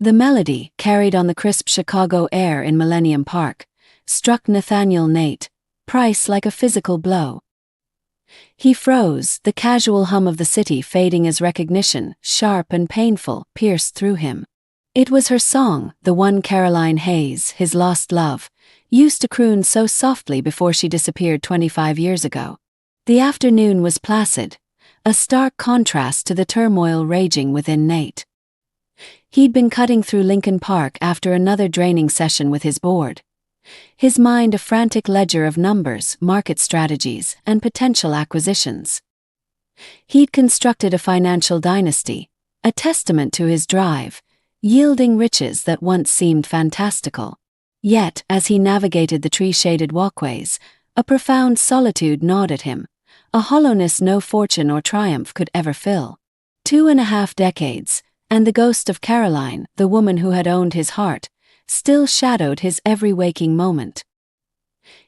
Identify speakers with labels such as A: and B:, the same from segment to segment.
A: The melody, carried on the crisp Chicago air in Millennium Park, struck Nathaniel Nate, Price like a physical blow. He froze, the casual hum of the city fading as recognition, sharp and painful, pierced through him. It was her song, the one Caroline Hayes, his lost love, used to croon so softly before she disappeared 25 years ago. The afternoon was placid, a stark contrast to the turmoil raging within Nate. He'd been cutting through Lincoln Park after another draining session with his board, his mind a frantic ledger of numbers, market strategies, and potential acquisitions. He'd constructed a financial dynasty, a testament to his drive, yielding riches that once seemed fantastical. Yet, as he navigated the tree-shaded walkways, a profound solitude gnawed at him, a hollowness no fortune or triumph could ever fill. 2.5 decades, and the ghost of Caroline, the woman who had owned his heart, still shadowed his every waking moment.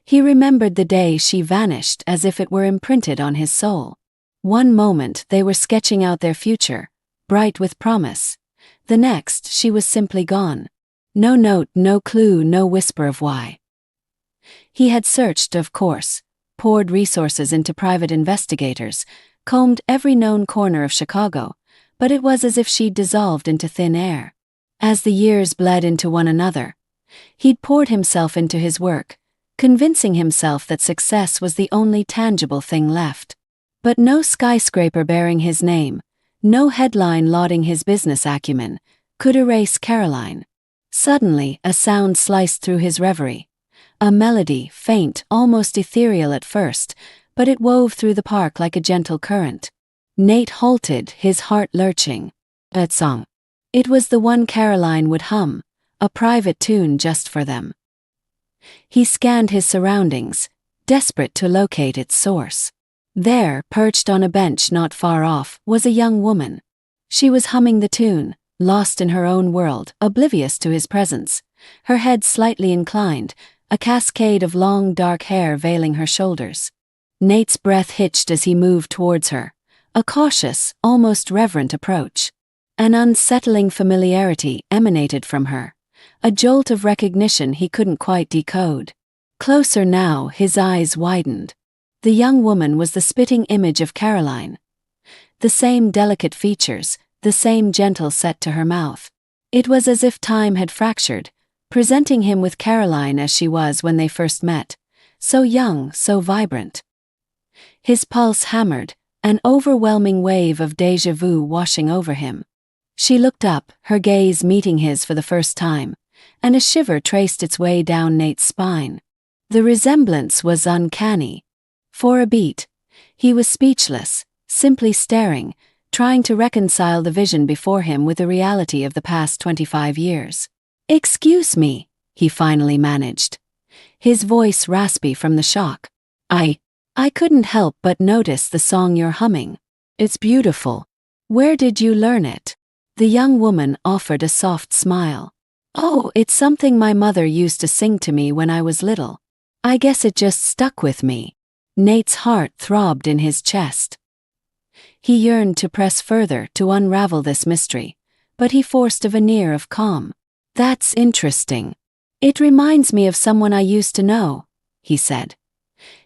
A: He remembered the day she vanished as if it were imprinted on his soul. One moment they were sketching out their future, bright with promise. The next she was simply gone. No note, no clue, no whisper of why. He had searched, of course, poured resources into private investigators, combed every known corner of Chicago, but it was as if she'd dissolved into thin air. As the years bled into one another, he'd poured himself into his work, convincing himself that success was the only tangible thing left. But no skyscraper bearing his name, no headline lauding his business acumen, could erase Caroline. Suddenly, a sound sliced through his reverie. A melody, faint, almost ethereal at first, but it wove through the park like a gentle current. Nate halted, his heart lurching. That song. It was the one Caroline would hum, a private tune just for them. He scanned his surroundings, desperate to locate its source. There, perched on a bench not far off, was a young woman. She was humming the tune, lost in her own world, oblivious to his presence, her head slightly inclined, a cascade of long dark hair veiling her shoulders. Nate's breath hitched as he moved towards her, a cautious, almost reverent approach. An unsettling familiarity emanated from her, a jolt of recognition he couldn't quite decode. Closer now, his eyes widened. The young woman was the spitting image of Caroline. The same delicate features, the same gentle set to her mouth. It was as if time had fractured, presenting him with Caroline as she was when they first met, so young, so vibrant. His pulse hammered, an overwhelming wave of déjà vu washing over him. She looked up, her gaze meeting his for the first time, and a shiver traced its way down Nate's spine. The resemblance was uncanny. For a beat, he was speechless, simply staring, trying to reconcile the vision before him with the reality of the past 25 years. "Excuse me," he finally managed, his voice raspy from the shock. I couldn't help but notice the song you're humming. It's beautiful. Where did you learn it?" The young woman offered a soft smile. "Oh, it's something my mother used to sing to me when I was little. I guess it just stuck with me." Nate's heart throbbed in his chest. He yearned to press further to unravel this mystery, but he forced a veneer of calm. "That's interesting. It reminds me of someone I used to know," he said,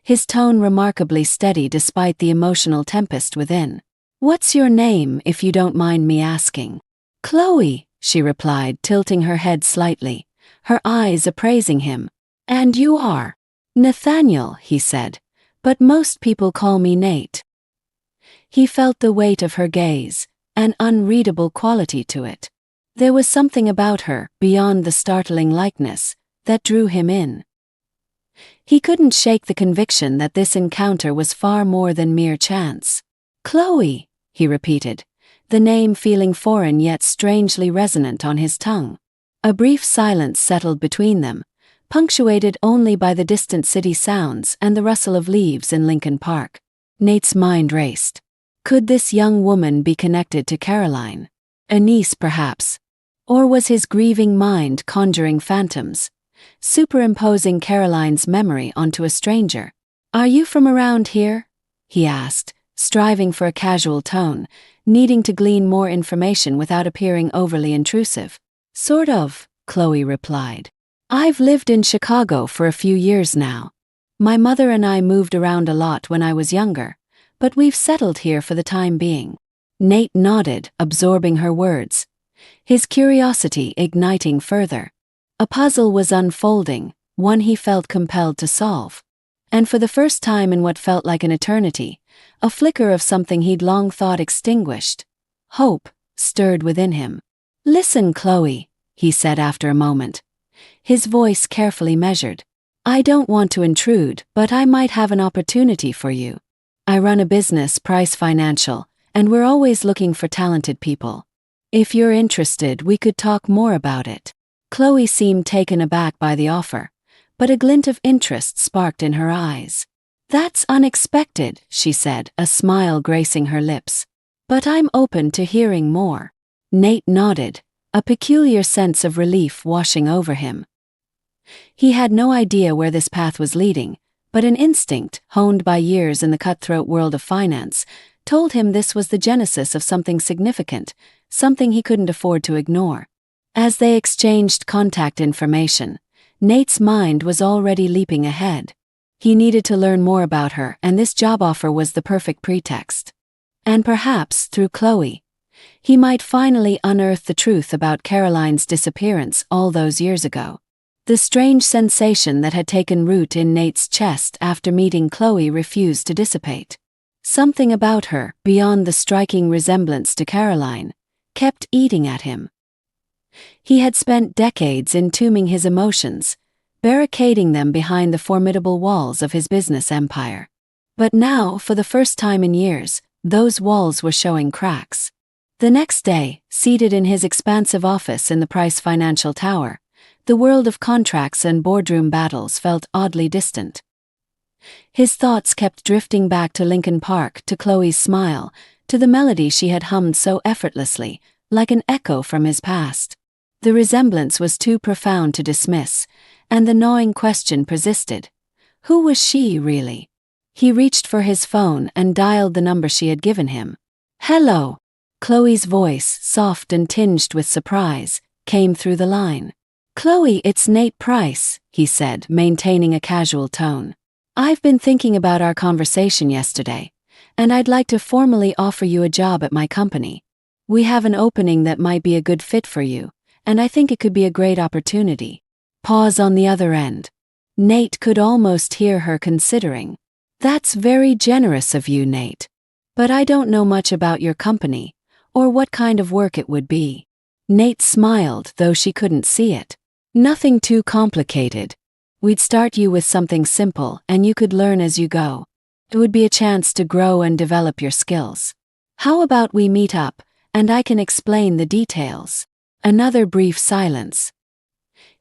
A: his tone remarkably steady despite the emotional tempest within. "What's your name, if you don't mind me asking?" "Chloe," she replied, tilting her head slightly, her eyes appraising him. "And you are?" "Nathaniel," he said, "but most people call me Nate." He felt the weight of her gaze, an unreadable quality to it. There was something about her, beyond the startling likeness, that drew him in. He couldn't shake the conviction that this encounter was far more than mere chance. "Chloe," he repeated, the name feeling foreign yet strangely resonant on his tongue. A brief silence settled between them, punctuated only by the distant city sounds and the rustle of leaves in Lincoln Park. Nate's mind raced. Could this young woman be connected to Caroline? A niece, perhaps? Or was his grieving mind conjuring phantoms, superimposing Caroline's memory onto a stranger? "Are you from around here?" he asked, striving for a casual tone, needing to glean more information without appearing overly intrusive. Sort of, Chloe replied. I've lived in Chicago for a few years now. My mother and I moved around a lot when I was younger, but we've settled here for the time being. Nate nodded, absorbing her words, his curiosity igniting further. A puzzle was unfolding, one he felt compelled to solve. And for the first time in what felt like an eternity, a flicker of something he'd long thought extinguished, hope, stirred within him. Listen, Chloe, he said after a moment, his voice carefully measured. I don't want to intrude, but I might have an opportunity for you. I run a business, Price Financial, and we're always looking for talented people. If you're interested, we could talk more about it. Chloe seemed taken aback by the offer, but a glint of interest sparked in her eyes. That's unexpected, she said, a smile gracing her lips. But I'm open to hearing more. Nate nodded, a peculiar sense of relief washing over him. He had no idea where this path was leading, but an instinct, honed by years in the cutthroat world of finance, told him this was the genesis of something significant, something he couldn't afford to ignore. As they exchanged contact information, Nate's mind was already leaping ahead. He needed to learn more about her, and this job offer was the perfect pretext. And perhaps, through Chloe, he might finally unearth the truth about Caroline's disappearance all those years ago. The strange sensation that had taken root in Nate's chest after meeting Chloe refused to dissipate. Something about her, beyond the striking resemblance to Caroline, kept eating at him. He had spent decades entombing his emotions, barricading them behind the formidable walls of his business empire. But now, for the first time in years, those walls were showing cracks. The next day, seated in his expansive office in the Price Financial Tower, the world of contracts and boardroom battles felt oddly distant. His thoughts kept drifting back to Lincoln Park, to Chloe's smile, to the melody she had hummed so effortlessly, like an echo from his past. The resemblance was too profound to dismiss, and the gnawing question persisted. Who was she, really? He reached for his phone and dialed the number she had given him. Hello. Chloe's voice, soft and tinged with surprise, came through the line. Chloe, it's Nate Price, he said, maintaining a casual tone. I've been thinking about our conversation yesterday, and I'd like to formally offer you a job at my company. We have an opening that might be a good fit for you, and I think it could be a great opportunity. Pause on the other end. Nate could almost hear her considering. That's very generous of you, Nate. But I don't know much about your company, or what kind of work it would be. Nate smiled, though she couldn't see it. Nothing too complicated. We'd start you with something simple, and you could learn as you go. It would be a chance to grow and develop your skills. How about we meet up, and I can explain the details? Another brief silence.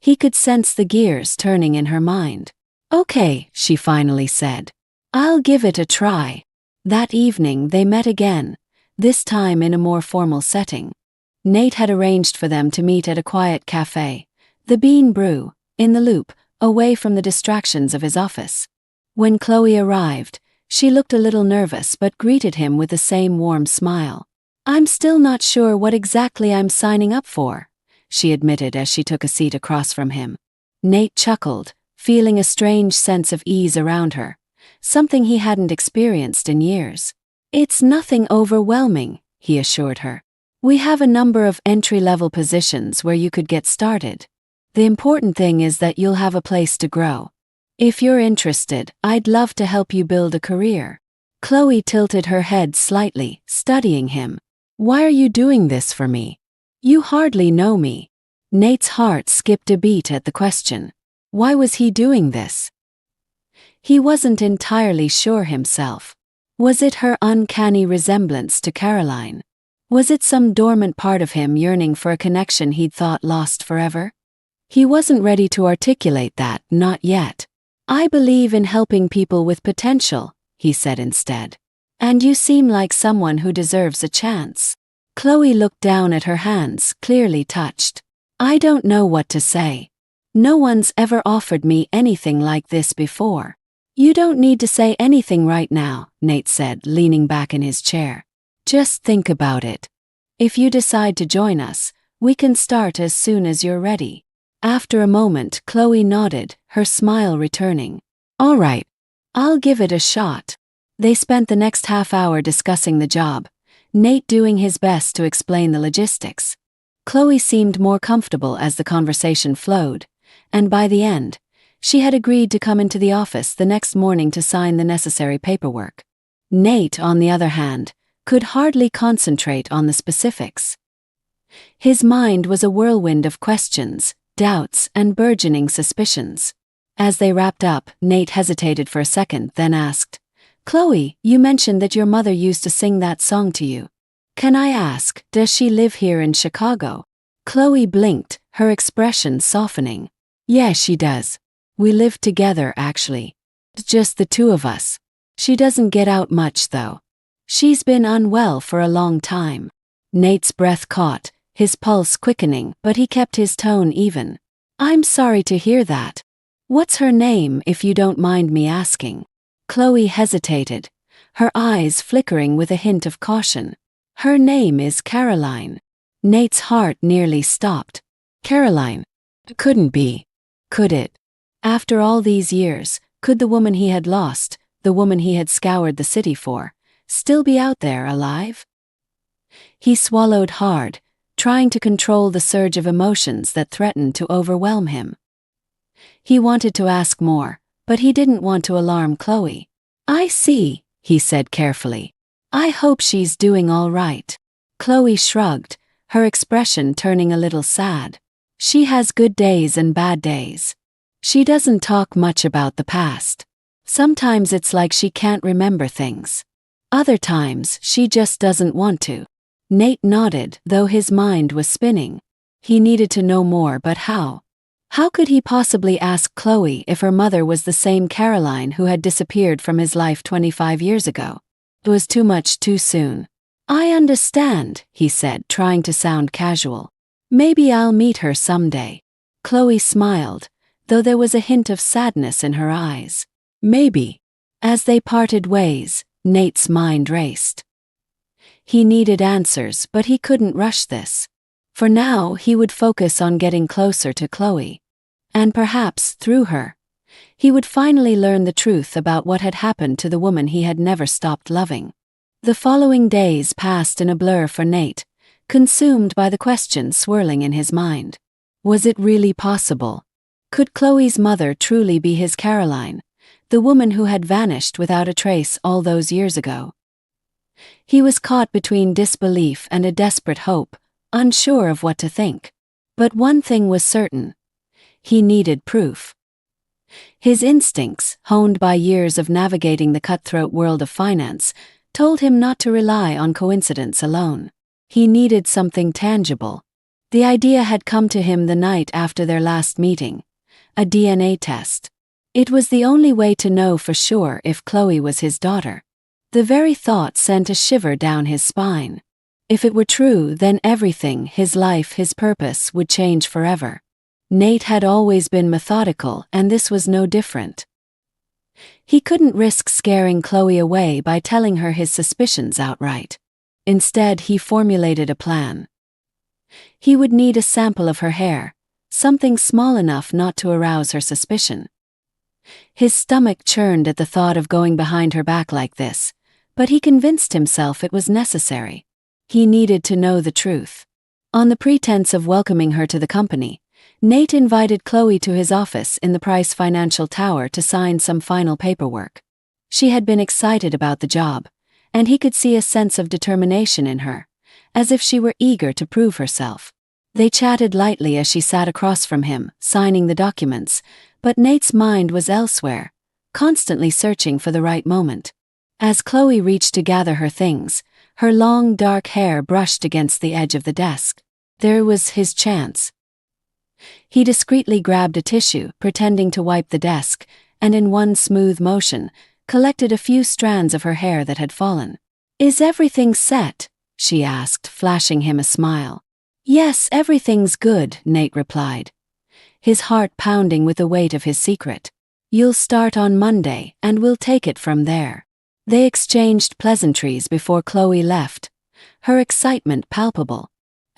A: He could sense the gears turning in her mind. Okay, she finally said. I'll give it a try. That evening they met again, this time in a more formal setting. Nate had arranged for them to meet at a quiet cafe, the Bean Brew, in the Loop, away from the distractions of his office. When Chloe arrived, she looked a little nervous but greeted him with the same warm smile. I'm still not sure what exactly I'm signing up for, she admitted as she took a seat across from him. Nate chuckled, feeling a strange sense of ease around her, something he hadn't experienced in years. It's nothing overwhelming, he assured her. We have a number of entry-level positions where you could get started. The important thing is that you'll have a place to grow. If you're interested, I'd love to help you build a career. Chloe tilted her head slightly, studying him. Why are you doing this for me? You hardly know me. Nate's heart skipped a beat at the question. Why was he doing this? He wasn't entirely sure himself. Was it her uncanny resemblance to Caroline? Was it some dormant part of him yearning for a connection he'd thought lost forever? He wasn't ready to articulate that, not yet. I believe in helping people with potential, he said instead. And you seem like someone who deserves a chance. Chloe looked down at her hands, clearly touched. I don't know what to say. No one's ever offered me anything like this before. You don't need to say anything right now, Nate said, leaning back in his chair. Just think about it. If you decide to join us, We can start as soon as you're ready. After a moment, Chloe nodded, her smile returning. All right. I'll give it a shot. They spent the next half hour discussing the job, Nate doing his best to explain the logistics. Chloe seemed more comfortable as the conversation flowed, and by the end, she had agreed to come into the office the next morning to sign the necessary paperwork. Nate, on the other hand, could hardly concentrate on the specifics. His mind was a whirlwind of questions, doubts, and burgeoning suspicions. As they wrapped up, Nate hesitated for a second, then asked, Chloe, you mentioned that your mother used to sing that song to you. Can I ask, does she live here in Chicago? Chloe blinked, her expression softening. Yeah, she does. We live together, actually. It's just the two of us. She doesn't get out much, though. She's been unwell for a long time. Nate's breath caught, his pulse quickening, but he kept his tone even. I'm sorry to hear that. What's her name, if you don't mind me asking? Chloe hesitated, her eyes flickering with a hint of caution. Her name is Caroline. Nate's heart nearly stopped. Caroline? Couldn't be. Could it? After all these years, could the woman he had lost, the woman he had scoured the city for, still be out there alive? He swallowed hard, trying to control the surge of emotions that threatened to overwhelm him. He wanted to ask more, but he didn't want to alarm Chloe. I see, he said carefully. I hope she's doing all right. Chloe shrugged, her expression turning a little sad. She has good days and bad days. She doesn't talk much about the past. Sometimes it's like she can't remember things. Other times, she just doesn't want to. Nate nodded, though his mind was spinning. He needed to know more, but how? How could he possibly ask Chloe if her mother was the same Caroline who had disappeared from his life 25 years ago? It was too much too soon. I understand, he said, trying to sound casual. Maybe I'll meet her someday. Chloe smiled, though there was a hint of sadness in her eyes. Maybe. As they parted ways, Nate's mind raced. He needed answers, but he couldn't rush this. For now, he would focus on getting closer to Chloe. And perhaps, through her, he would finally learn the truth about what had happened to the woman he had never stopped loving. The following days passed in a blur for Nate, consumed by the questions swirling in his mind. Was it really possible? Could Chloe's mother truly be his Caroline, the woman who had vanished without a trace all those years ago? He was caught between disbelief and a desperate hope, unsure of what to think. But one thing was certain. He needed proof. His instincts, honed by years of navigating the cutthroat world of finance, told him not to rely on coincidence alone. He needed something tangible. The idea had come to him the night after their last meeting. A DNA test. It was the only way to know for sure if Chloe was his daughter. The very thought sent a shiver down his spine. If it were true, then everything, his life, his purpose, would change forever. Nate had always been methodical, and this was no different. He couldn't risk scaring Chloe away by telling her his suspicions outright. Instead, he formulated a plan. He would need a sample of her hair, something small enough not to arouse her suspicion. His stomach churned at the thought of going behind her back like this, but he convinced himself it was necessary. He needed to know the truth. On the pretense of welcoming her to the company, Nate invited Chloe to his office in the Price Financial Tower to sign some final paperwork. She had been excited about the job, and he could see a sense of determination in her, as if she were eager to prove herself. They chatted lightly as she sat across from him, signing the documents, but Nate's mind was elsewhere, constantly searching for the right moment. As Chloe reached to gather her things, her long dark hair brushed against the edge of the desk. There was his chance. He discreetly grabbed a tissue, pretending to wipe the desk, and in one smooth motion, collected a few strands of her hair that had fallen. Is everything set? She asked, flashing him a smile. Yes, everything's good, Nate replied, his heart pounding with the weight of his secret. You'll start on Monday, and we'll take it from there. They exchanged pleasantries before Chloe left, her excitement palpable.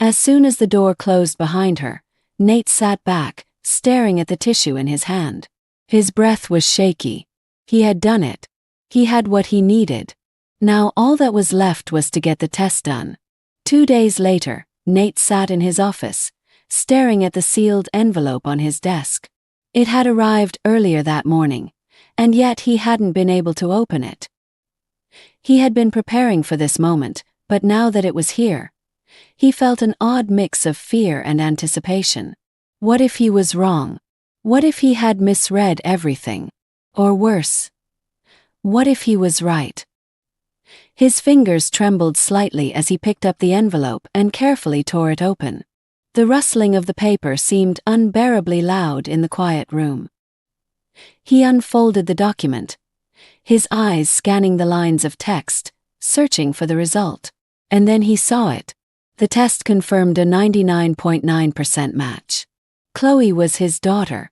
A: As soon as the door closed behind her, Nate sat back, staring at the tissue in his hand. His breath was shaky. He had done it. He had what he needed. Now all that was left was to get the test done. 2 days later, Nate sat in his office, staring at the sealed envelope on his desk. It had arrived earlier that morning, and yet he hadn't been able to open it. He had been preparing for this moment, but now that it was here, he felt an odd mix of fear and anticipation. What if he was wrong? What if he had misread everything? Or worse, what if he was right? His fingers trembled slightly as he picked up the envelope and carefully tore it open. The rustling of the paper seemed unbearably loud in the quiet room. He unfolded the document, his eyes scanning the lines of text, searching for the result. And then he saw it. The test confirmed a 99.9% match. Chloe was his daughter.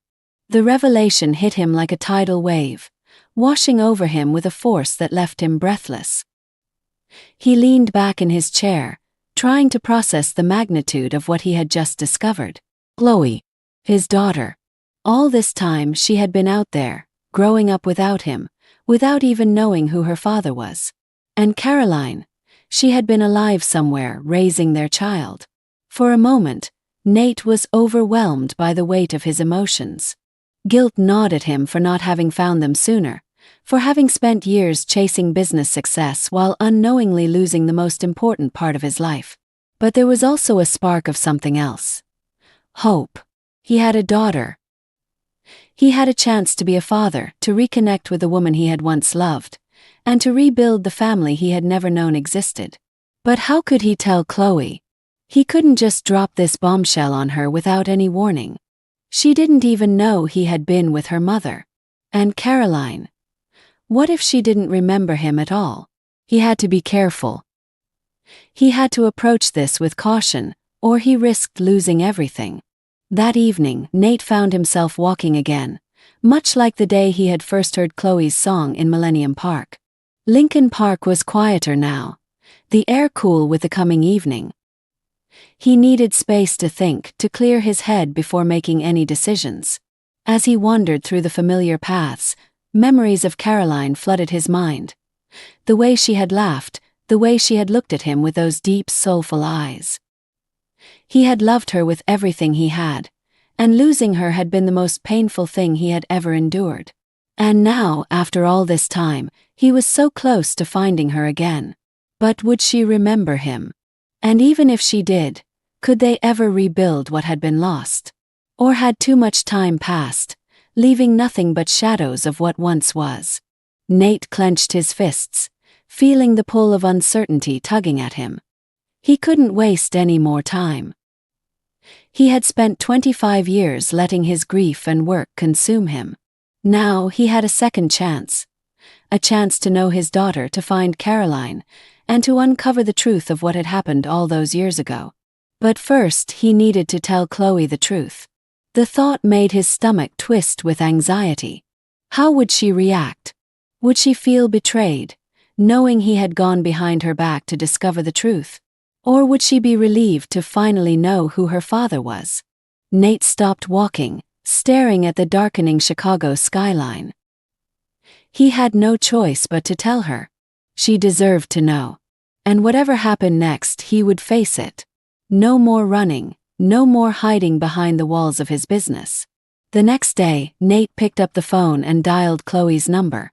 A: The revelation hit him like a tidal wave, washing over him with a force that left him breathless. He leaned back in his chair, trying to process the magnitude of what he had just discovered. Chloe, his daughter. All this time she had been out there, growing up without him, without even knowing who her father was. And Caroline, she had been alive somewhere, raising their child. For a moment, Nate was overwhelmed by the weight of his emotions. Guilt gnawed at him for not having found them sooner, for having spent years chasing business success while unknowingly losing the most important part of his life. But there was also a spark of something else. Hope. He had a daughter. He had a chance to be a father, to reconnect with the woman he had once loved, and to rebuild the family he had never known existed. But how could he tell Chloe? He couldn't just drop this bombshell on her without any warning. She didn't even know he had been with her mother. And Caroline. What if she didn't remember him at all? He had to be careful. He had to approach this with caution, or he risked losing everything. That evening, Nate found himself walking again, much like the day he had first heard Chloe's song in Millennium Park. Lincoln Park was quieter now, the air cool with the coming evening. He needed space to think, to clear his head before making any decisions. As he wandered through the familiar paths, memories of Caroline flooded his mind. The way she had laughed, the way she had looked at him with those deep, soulful eyes. He had loved her with everything he had, and losing her had been the most painful thing he had ever endured. And now, after all this time, he was so close to finding her again. But would she remember him? And even if she did, could they ever rebuild what had been lost? Or had too much time passed, leaving nothing but shadows of what once was? Nate clenched his fists, feeling the pull of uncertainty tugging at him. He couldn't waste any more time. He had spent 25 years letting his grief and work consume him. Now he had a second chance. A chance to know his daughter, to find Caroline, and to uncover the truth of what had happened all those years ago. But first he needed to tell Chloe the truth. The thought made his stomach twist with anxiety. How would she react? Would she feel betrayed, knowing he had gone behind her back to discover the truth? Or would she be relieved to finally know who her father was? Nate stopped walking, staring at the darkening Chicago skyline. He had no choice but to tell her. She deserved to know. And whatever happened next, he would face it. No more running, no more hiding behind the walls of his business. The next day, Nate picked up the phone and dialed Chloe's number.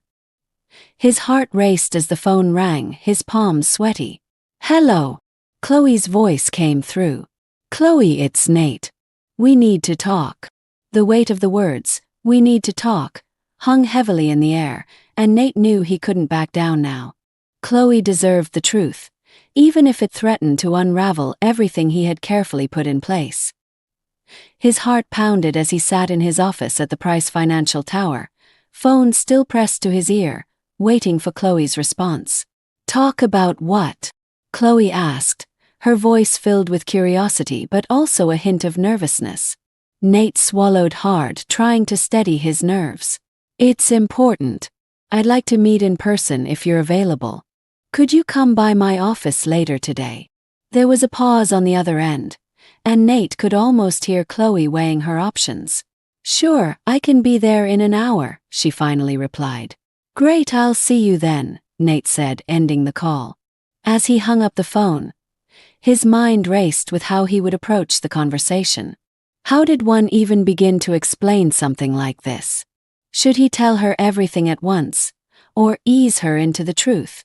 A: His heart raced as the phone rang, his palms sweaty. "Hello." Chloe's voice came through. "Chloe, it's Nate. We need to talk." The weight of the words, "we need to talk," hung heavily in the air, and Nate knew he couldn't back down now. Chloe deserved the truth, even if it threatened to unravel everything he had carefully put in place. His heart pounded as he sat in his office at the Price Financial Tower, phone still pressed to his ear, waiting for Chloe's response. "Talk about what?" Chloe asked, her voice filled with curiosity but also a hint of nervousness. Nate swallowed hard, trying to steady his nerves. "It's important. I'd like to meet in person if you're available. Could you come by my office later today?" There was a pause on the other end, and Nate could almost hear Chloe weighing her options. "Sure, I can be there in an hour," she finally replied. "Great, I'll see you then," Nate said, ending the call. As he hung up the phone, his mind raced with how he would approach the conversation. How did one even begin to explain something like this? Should he tell her everything at once, or ease her into the truth?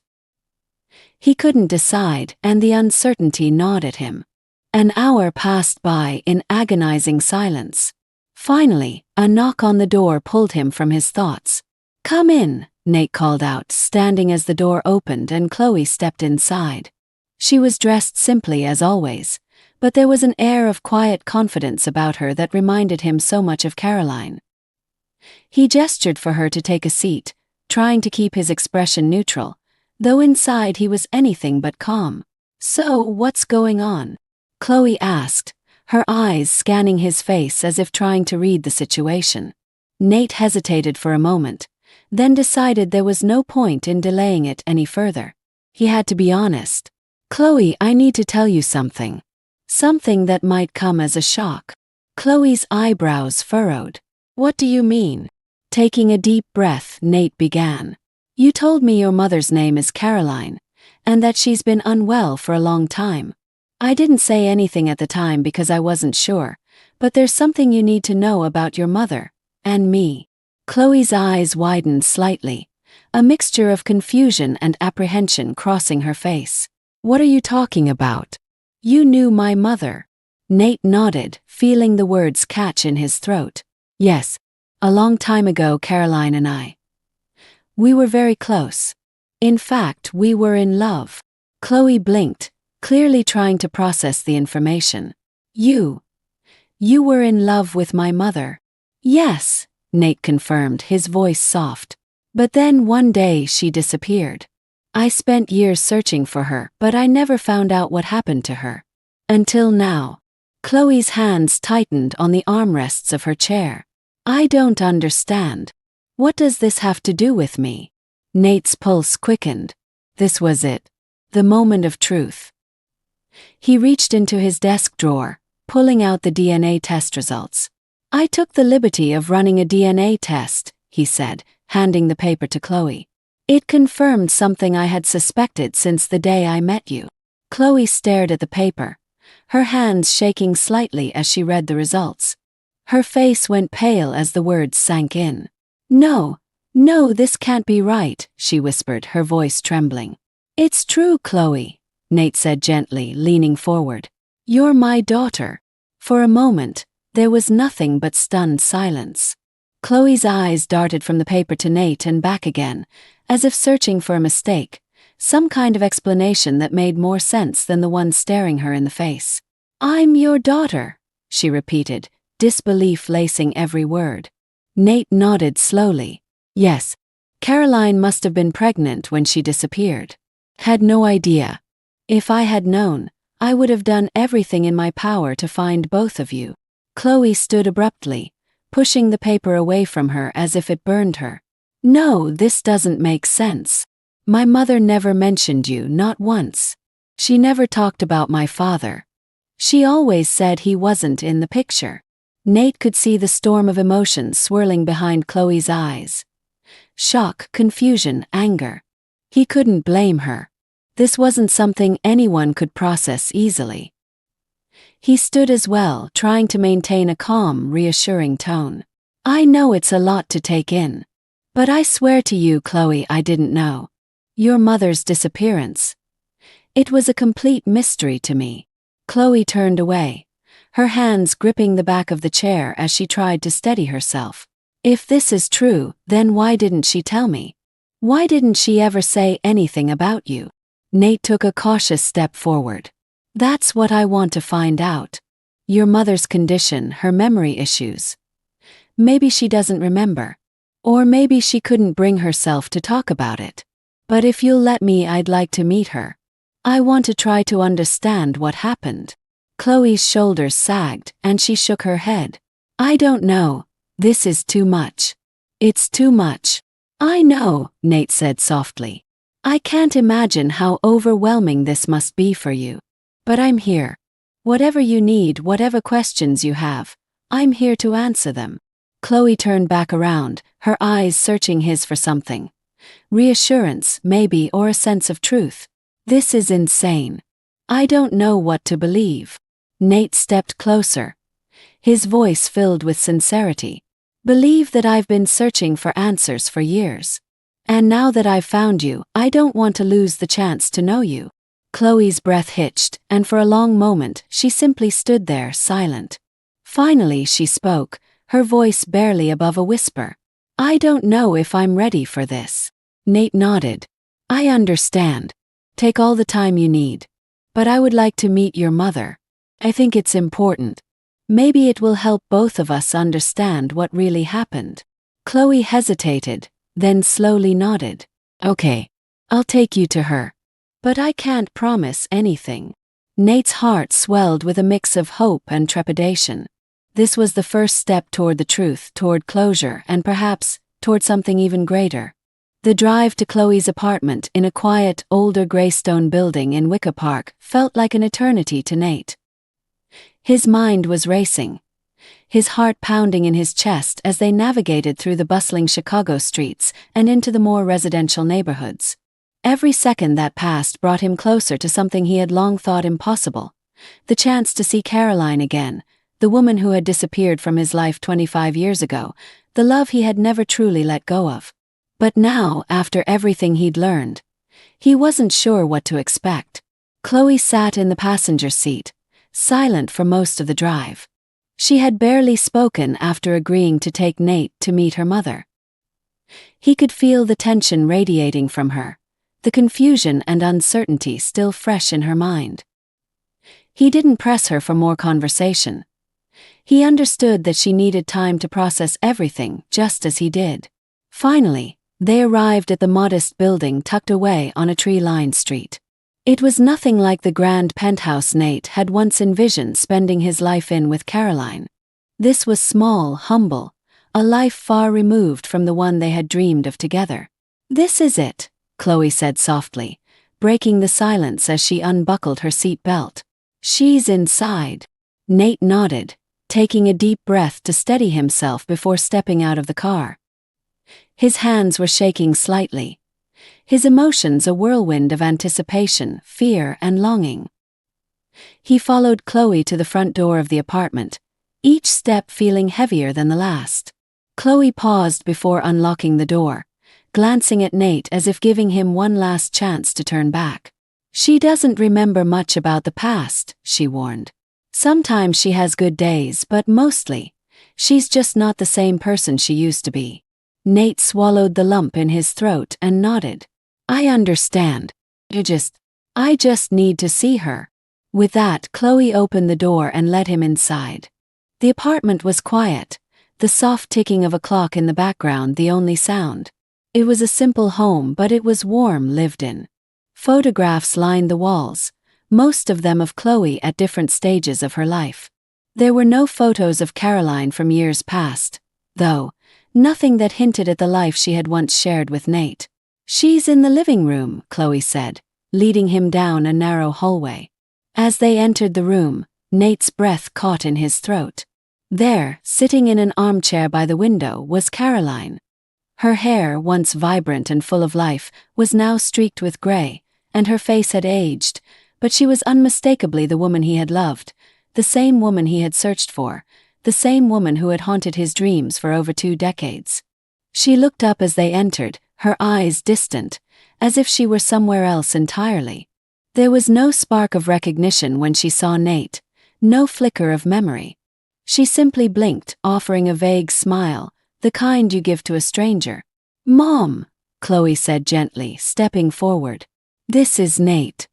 A: He couldn't decide, and the uncertainty gnawed at him. An hour passed by in agonizing silence. Finally, a knock on the door pulled him from his thoughts. "Come in," Nate called out, standing as the door opened and Chloe stepped inside. She was dressed simply as always, but there was an air of quiet confidence about her that reminded him so much of Caroline. He gestured for her to take a seat, trying to keep his expression neutral, though inside he was anything but calm. "So, what's going on?" Chloe asked, her eyes scanning his face as if trying to read the situation. Nate hesitated for a moment, then decided there was no point in delaying it any further. He had to be honest. "Chloe, I need to tell you something. Something that might come as a shock." Chloe's eyebrows furrowed. "What do you mean?" Taking a deep breath, Nate began. "You told me your mother's name is Caroline, and that she's been unwell for a long time. I didn't say anything at the time because I wasn't sure, but there's something you need to know about your mother, and me." Chloe's eyes widened slightly, a mixture of confusion and apprehension crossing her face. "What are you talking about? You knew my mother?" Nate nodded, feeling the words catch in his throat. "Yes, a long time ago Caroline and I. We were very close. In fact, we were in love." Chloe blinked, clearly trying to process the information. You were in love with my mother?" "Yes," Nate confirmed, his voice soft. "But then one day she disappeared. I spent years searching for her, but I never found out what happened to her. Until now." Chloe's hands tightened on the armrests of her chair. "I don't understand. What does this have to do with me?" Nate's pulse quickened. This was it. The moment of truth. He reached into his desk drawer, pulling out the DNA test results. "I took the liberty of running a DNA test," he said, handing the paper to Chloe. "It confirmed something I had suspected since the day I met you." Chloe stared at the paper, her hands shaking slightly as she read the results. Her face went pale as the words sank in. No, this can't be right," she whispered, her voice trembling. "It's true, Chloe," Nate said gently, leaning forward. "You're my daughter." For a moment, there was nothing but stunned silence. Chloe's eyes darted from the paper to Nate and back again, as if searching for a mistake, some kind of explanation that made more sense than the one staring her in the face. "I'm your daughter," she repeated, disbelief lacing every word. Nate nodded slowly. "Yes, Caroline must have been pregnant when she disappeared. Had no idea. If I had known, I would have done everything in my power to find both of you." Chloe stood abruptly, pushing the paper away from her as if it burned her. "No, this doesn't make sense. My mother never mentioned you, not once. She never talked about my father. She always said he wasn't in the picture." Nate could see the storm of emotions swirling behind Chloe's eyes. Shock, confusion, anger. He couldn't blame her. This wasn't something anyone could process easily. He stood as well, trying to maintain a calm, reassuring tone. "I know it's a lot to take in. But I swear to you, Chloe, I didn't know. Your mother's disappearance. It was a complete mystery to me." Chloe turned away, her hands gripping the back of the chair as she tried to steady herself. "If this is true, then why didn't she tell me? Why didn't she ever say anything about you?" Nate took a cautious step forward. "That's what I want to find out. Your mother's condition, her memory issues. Maybe she doesn't remember. Or maybe she couldn't bring herself to talk about it. But if you'll let me, I'd like to meet her. I want to try to understand what happened." Chloe's shoulders sagged, and she shook her head. "I don't know. This is too much. It's too much." "I know," Nate said softly. "I can't imagine how overwhelming this must be for you. But I'm here. Whatever you need, whatever questions you have, I'm here to answer them. Chloe turned back around, her eyes searching his for something. Reassurance, maybe, or a sense of truth. This is insane. I don't know what to believe. Nate stepped closer, his voice filled with sincerity. Believe that I've been searching for answers for years. And now that I've found you, I don't want to lose the chance to know you. Chloe's breath hitched, and for a long moment she simply stood there, silent. Finally she spoke, her voice barely above a whisper. I don't know if I'm ready for this. Nate nodded. I understand. Take all the time you need. But I would like to meet your mother. I think it's important. Maybe it will help both of us understand what really happened. Chloe hesitated, then slowly nodded. Okay, I'll take you to her. But I can't promise anything. Nate's heart swelled with a mix of hope and trepidation. This was the first step toward the truth, toward closure, and perhaps toward something even greater. The drive to Chloe's apartment in a quiet, older gray-stone building in Wicker Park felt like an eternity to Nate. His mind was racing, his heart pounding in his chest as they navigated through the bustling Chicago streets and into the more residential neighborhoods. Every second that passed brought him closer to something he had long thought impossible: the chance to see Caroline again, the woman who had disappeared from his life 25 years ago, the love he had never truly let go of. But now, after everything he'd learned, he wasn't sure what to expect. Chloe sat in the passenger seat, silent for most of the drive. She had barely spoken after agreeing to take Nate to meet her mother. He could feel the tension radiating from her, the confusion and uncertainty still fresh in her mind. He didn't press her for more conversation. He understood that she needed time to process everything, just as he did. Finally, they arrived at the modest building tucked away on a tree-lined street. It was nothing like the grand penthouse Nate had once envisioned spending his life in with Caroline. This was small, humble, a life far removed from the one they had dreamed of together. This is it, Chloe said softly, breaking the silence as she unbuckled her seat belt. She's inside. Nate nodded, taking a deep breath to steady himself before stepping out of the car. His hands were shaking slightly, his emotions a whirlwind of anticipation, fear, and longing. He followed Chloe to the front door of the apartment, each step feeling heavier than the last. Chloe paused before unlocking the door, glancing at Nate as if giving him one last chance to turn back. She doesn't remember much about the past, she warned. Sometimes she has good days, but mostly, she's just not the same person she used to be. Nate swallowed the lump in his throat and nodded. I understand. I just need to see her. With that, Chloe opened the door and led him inside. The apartment was quiet, the soft ticking of a clock in the background the only sound. It was a simple home, but it was warm, lived in. Photographs lined the walls, most of them of Chloe at different stages of her life. There were no photos of Caroline from years past, though, nothing that hinted at the life she had once shared with Nate. She's in the living room, Chloe said, leading him down a narrow hallway. As they entered the room, Nate's breath caught in his throat. There, sitting in an armchair by the window, was Caroline. Her hair, once vibrant and full of life, was now streaked with gray, and her face had aged, but she was unmistakably the woman he had loved, the same woman he had searched for, the same woman who had haunted his dreams for over 2 decades. She looked up as they entered, her eyes distant, as if she were somewhere else entirely. There was no spark of recognition when she saw Nate, no flicker of memory. She simply blinked, offering a vague smile, the kind you give to a stranger. Mom, Chloe said gently, stepping forward. This is Nate.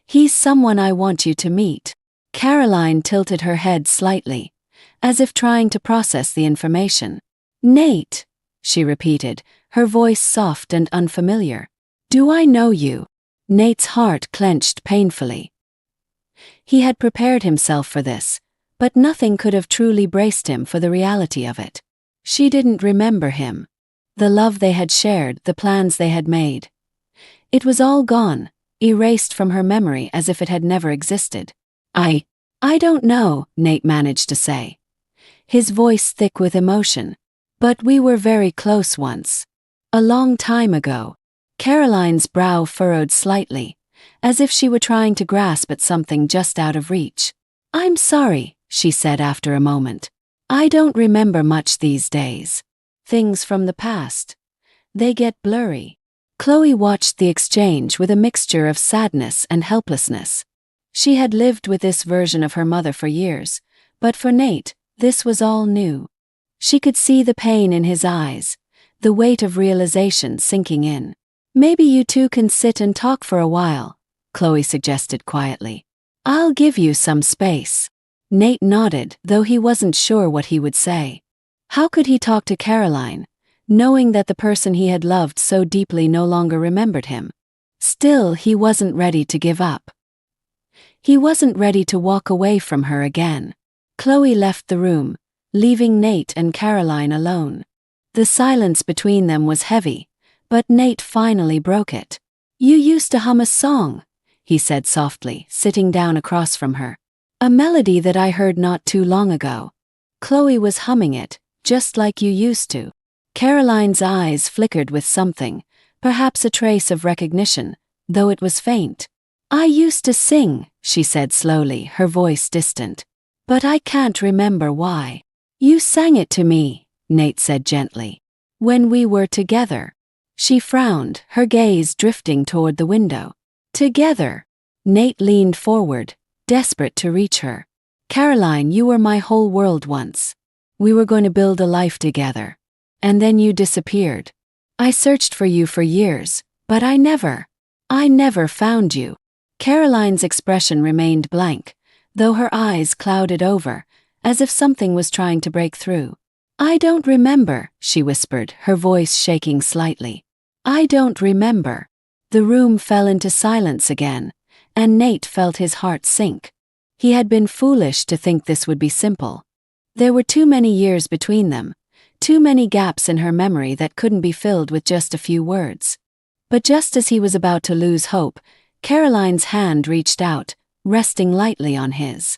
A: He's someone I want you to meet. Caroline tilted her head slightly, as if trying to process the information. Nate, she repeated, her voice soft and unfamiliar. Do I know you? Nate's heart clenched painfully. He had prepared himself for this, but nothing could have truly braced him for the reality of it. She didn't remember him. The love they had shared, the plans they had made. It was all gone, erased from her memory as if it had never existed. I don't know, Nate managed to say, his voice thick with emotion. But we were very close once. A long time ago. Caroline's brow furrowed slightly, as if she were trying to grasp at something just out of reach. I'm sorry, she said after a moment. I don't remember much these days. Things from the past. They get blurry. Chloe watched the exchange with a mixture of sadness and helplessness. She had lived with this version of her mother for years, but for Nate, this was all new. She could see the pain in his eyes, the weight of realization sinking in. Maybe you two can sit and talk for a while, Chloe suggested quietly. I'll give you some space. Nate nodded, though he wasn't sure what he would say. How could he talk to Caroline, knowing that the person he had loved so deeply no longer remembered him? Still, he wasn't ready to give up. He wasn't ready to walk away from her again. Chloe left the room, leaving Nate and Caroline alone. The silence between them was heavy, but Nate finally broke it. You used to hum a song, he said softly, sitting down across from her. A melody that I heard not too long ago. Chloe was humming it, just like you used to. Caroline's eyes flickered with something, perhaps a trace of recognition, though it was faint. I used to sing, she said slowly, her voice distant. But I can't remember why. You sang it to me, Nate said gently. When we were together. She frowned, her gaze drifting toward the window. Together. Nate leaned forward, desperate to reach her. Caroline, you were my whole world once. We were going to build a life together. And then you disappeared. I searched for you for years, but I never found you. Caroline's expression remained blank, though her eyes clouded over, as if something was trying to break through. I don't remember, she whispered, her voice shaking slightly. I don't remember. The room fell into silence again, and Nate felt his heart sink. He had been foolish to think this would be simple. There were too many years between them, too many gaps in her memory that couldn't be filled with just a few words. But just as he was about to lose hope, Caroline's hand reached out, resting lightly on his.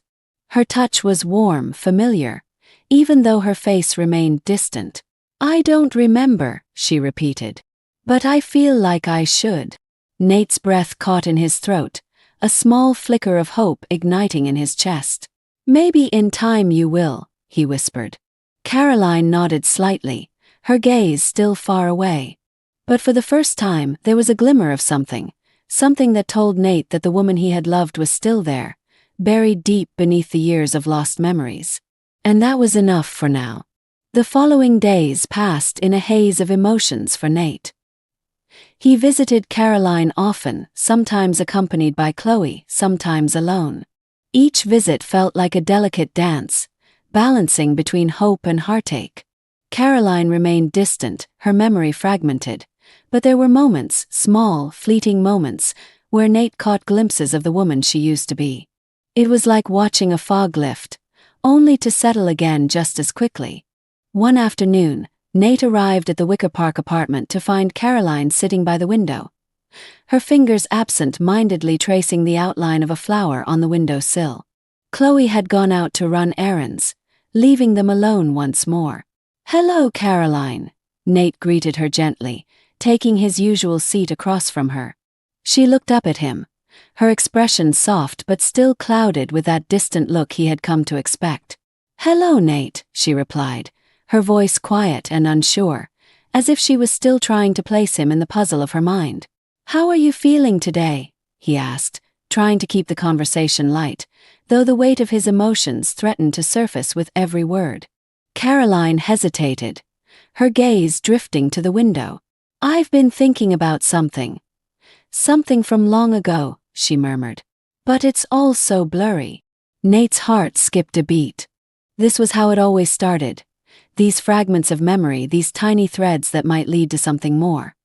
A: Her touch was warm, familiar, even though her face remained distant. I don't remember, she repeated. But I feel like I should. Nate's breath caught in his throat, a small flicker of hope igniting in his chest. Maybe in time you will, he whispered. Caroline nodded slightly, her gaze still far away. But for the first time, there was a glimmer of something that told Nate that the woman he had loved was still there, buried deep beneath the years of lost memories. And that was enough for now. The following days passed in a haze of emotions for Nate. He visited Caroline often, sometimes accompanied by Chloe, sometimes alone. Each visit felt like a delicate dance, balancing between hope and heartache. Caroline remained distant, her memory fragmented, but there were moments, small, fleeting moments, where Nate caught glimpses of the woman she used to be. It was like watching a fog lift, only to settle again just as quickly. One afternoon, Nate arrived at the Wicker Park apartment to find Caroline sitting by the window, her fingers absent-mindedly tracing the outline of a flower on the window sill. Chloe had gone out to run errands, leaving them alone once more. Hello, Caroline, Nate greeted her gently, taking his usual seat across from her. She looked up at him, her expression soft but still clouded with that distant look he had come to expect. Hello, Nate, she replied, her voice quiet and unsure, as if she was still trying to place him in the puzzle of her mind. How are you feeling today? He asked, trying to keep the conversation light, though the weight of his emotions threatened to surface with every word. Caroline hesitated, her gaze drifting to the window. I've been thinking about something. Something from long ago, she murmured. But it's all so blurry. Nate's heart skipped a beat. This was how it always started. These fragments of memory, these tiny threads that might lead to something more.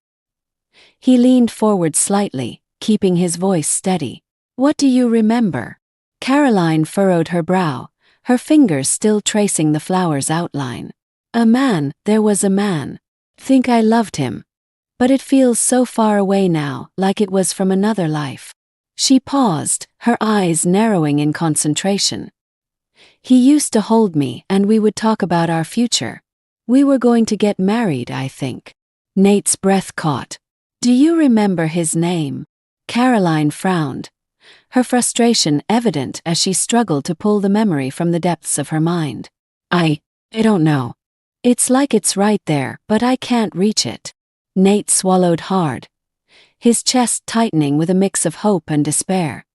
A: He leaned forward slightly, keeping his voice steady. What do you remember? Caroline furrowed her brow, her fingers still tracing the flower's outline. A man, there was a man. Think I loved him. But it feels so far away now, like it was from another life. She paused, her eyes narrowing in concentration. He used to hold me and we would talk about our future. We were going to get married, I think. Nate's breath caught. Do you remember his name? Caroline frowned, her frustration evident as she struggled to pull the memory from the depths of her mind. I don't know. It's like it's right there, but I can't reach it. Nate swallowed hard, his chest tightening with a mix of hope and despair.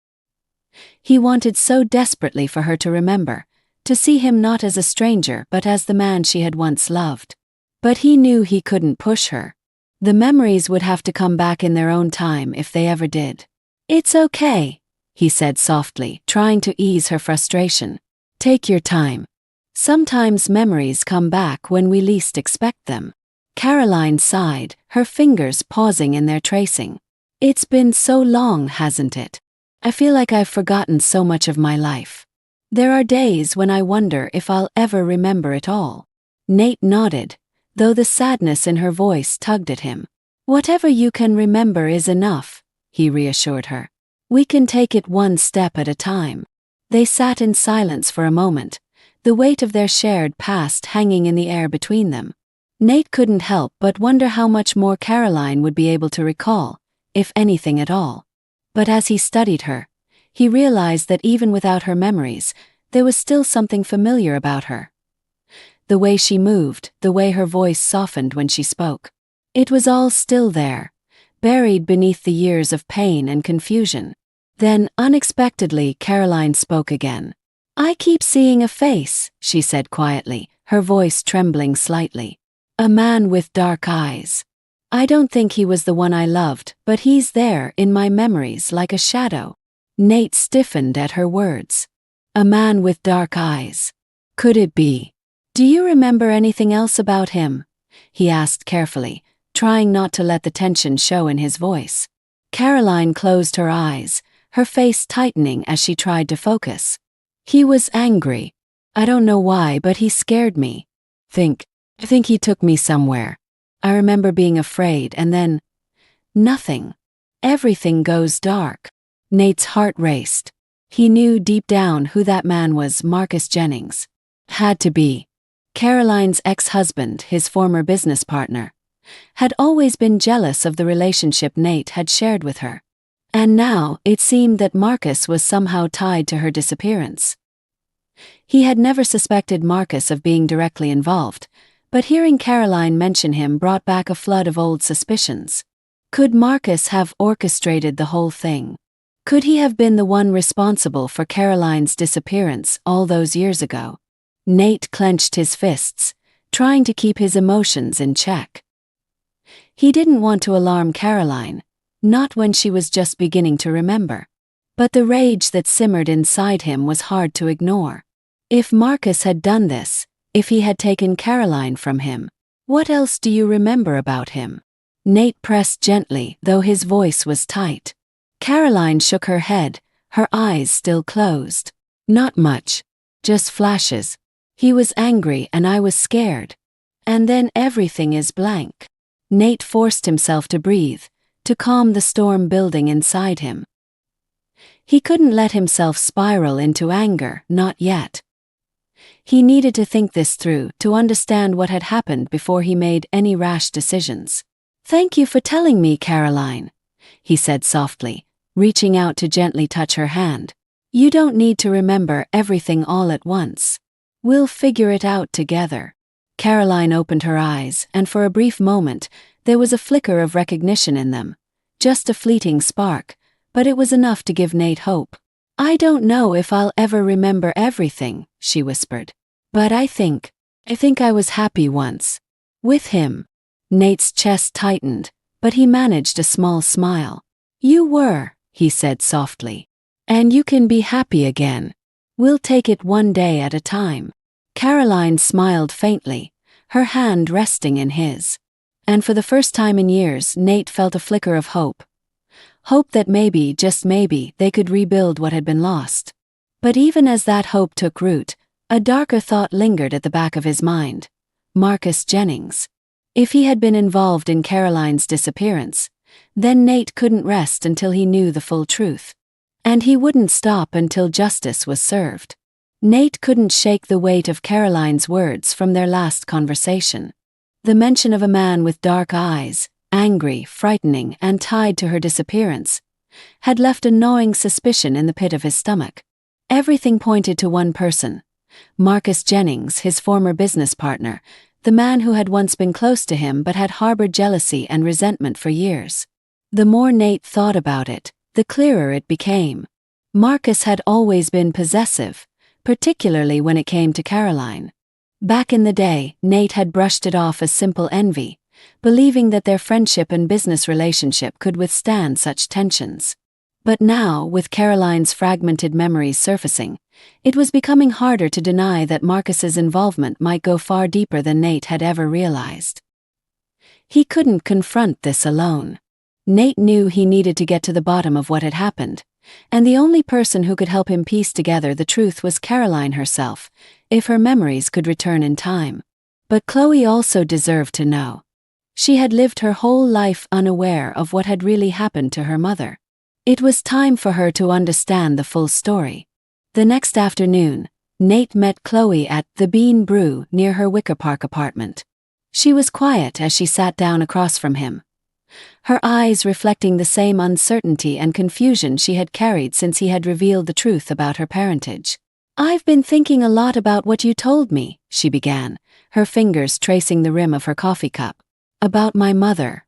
A: He wanted so desperately for her to remember, to see him not as a stranger but as the man she had once loved. But he knew he couldn't push her. The memories would have to come back in their own time if they ever did. It's okay, he said softly, trying to ease her frustration. Take your time. Sometimes memories come back when we least expect them. Caroline sighed, her fingers pausing in their tracing. It's been so long, hasn't it? I feel like I've forgotten so much of my life. There are days when I wonder if I'll ever remember it all. Nate nodded, though the sadness in her voice tugged at him. Whatever you can remember is enough, he reassured her. We can take it one step at a time. They sat in silence for a moment, the weight of their shared past hanging in the air between them. Nate couldn't help but wonder how much more Caroline would be able to recall, if anything at all. But as he studied her, he realized that even without her memories, there was still something familiar about her. The way she moved, the way her voice softened when she spoke. It was all still there, buried beneath the years of pain and confusion. Then, unexpectedly, Caroline spoke again. I keep seeing a face, she said quietly, her voice trembling slightly. A man with dark eyes. I don't think he was the one I loved, but he's there in my memories like a shadow. Nate stiffened at her words. A man with dark eyes. Could it be? Do you remember anything else about him? He asked carefully, trying not to let the tension show in his voice. Caroline closed her eyes, her face tightening as she tried to focus. He was angry. I don't know why, but he scared me. I think he took me somewhere. I remember being afraid and then... nothing. Everything goes dark. Nate's heart raced. He knew deep down who that man was, Marcus Jennings. Had to be. Caroline's ex-husband, his former business partner, had always been jealous of the relationship Nate had shared with her. And now it seemed that Marcus was somehow tied to her disappearance. He had never suspected Marcus of being directly involved, but hearing Caroline mention him brought back a flood of old suspicions. Could Marcus have orchestrated the whole thing? Could he have been the one responsible for Caroline's disappearance all those years ago? Nate clenched his fists, trying to keep his emotions in check. He didn't want to alarm Caroline, not when she was just beginning to remember. But the rage that simmered inside him was hard to ignore. If Marcus had done this, if he had taken Caroline from him, what else do you remember about him? Nate pressed gently, though his voice was tight. Caroline shook her head, her eyes still closed. Not much. Just flashes. He was angry and I was scared. And then everything is blank. Nate forced himself to breathe, to calm the storm building inside him. He couldn't let himself spiral into anger, not yet. He needed to think this through, to understand what had happened before he made any rash decisions. Thank you for telling me, Caroline, he said softly, reaching out to gently touch her hand. You don't need to remember everything all at once. We'll figure it out together. Caroline opened her eyes, and for a brief moment, there was a flicker of recognition in them. Just a fleeting spark, but it was enough to give Nate hope. I don't know if I'll ever remember everything, she whispered. But I think I was happy once. With him. Nate's chest tightened, but he managed a small smile. You were, he said softly. And you can be happy again. We'll take it one day at a time. Caroline smiled faintly, her hand resting in his. And for the first time in years, Nate felt a flicker of hope. Hope that maybe, just maybe, they could rebuild what had been lost. But even as that hope took root, a darker thought lingered at the back of his mind. Marcus Jennings. If he had been involved in Caroline's disappearance, then Nate couldn't rest until he knew the full truth. And he wouldn't stop until justice was served. Nate couldn't shake the weight of Caroline's words from their last conversation. The mention of a man with dark eyes, angry, frightening, and tied to her disappearance, had left a gnawing suspicion in the pit of his stomach. Everything pointed to one person: Marcus Jennings, his former business partner, the man who had once been close to him but had harbored jealousy and resentment for years. The more Nate thought about it, the clearer it became. Marcus had always been possessive, particularly when it came to Caroline. Back in the day, Nate had brushed it off as simple envy, believing that their friendship and business relationship could withstand such tensions. But now, with Caroline's fragmented memories surfacing, it was becoming harder to deny that Marcus's involvement might go far deeper than Nate had ever realized. He couldn't confront this alone. Nate knew he needed to get to the bottom of what had happened, and the only person who could help him piece together the truth was Caroline herself, if her memories could return in time. But Chloe also deserved to know. She had lived her whole life unaware of what had really happened to her mother. It was time for her to understand the full story. The next afternoon, Nate met Chloe at the Bean Brew near her Wicker Park apartment. She was quiet as she sat down across from him, her eyes reflecting the same uncertainty and confusion she had carried since he had revealed the truth about her parentage. "I've been thinking a lot about what you told me," she began, her fingers tracing the rim of her coffee cup. "About my mother.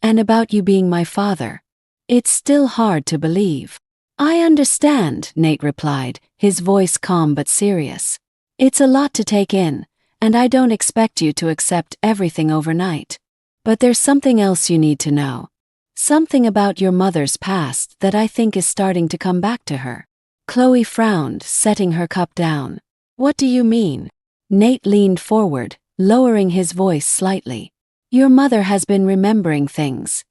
A: And about you being my father. It's still hard to believe." "I understand," Nate replied, his voice calm but serious. "It's a lot to take in, and I don't expect you to accept everything overnight. But there's something else you need to know. Something about your mother's past that I think is starting to come back to her." Chloe frowned, setting her cup down. "What do you mean?" Nate leaned forward, lowering his voice slightly. "Your mother has been remembering things,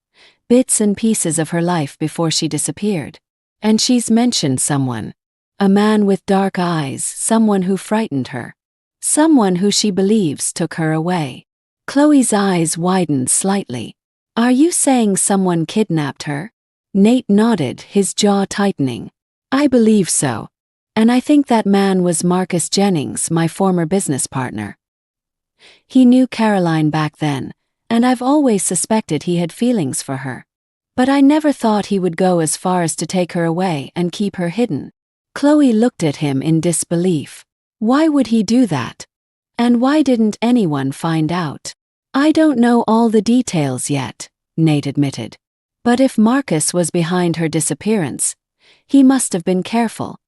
A: bits and pieces of her life before she disappeared. And she's mentioned someone. A man with dark eyes, someone who frightened her. Someone who she believes took her away." Chloe's eyes widened slightly. "Are you saying someone kidnapped her?" Nate nodded, his jaw tightening. "I believe so. And I think that man was Marcus Jennings, my former business partner. He knew Caroline back then, and I've always suspected he had feelings for her. But I never thought he would go as far as to take her away and keep her hidden." Chloe looked at him in disbelief. "Why would he do that? And why didn't anyone find out?" "I don't know all the details yet," Nate admitted. "But if Marcus was behind her disappearance, he must have been careful.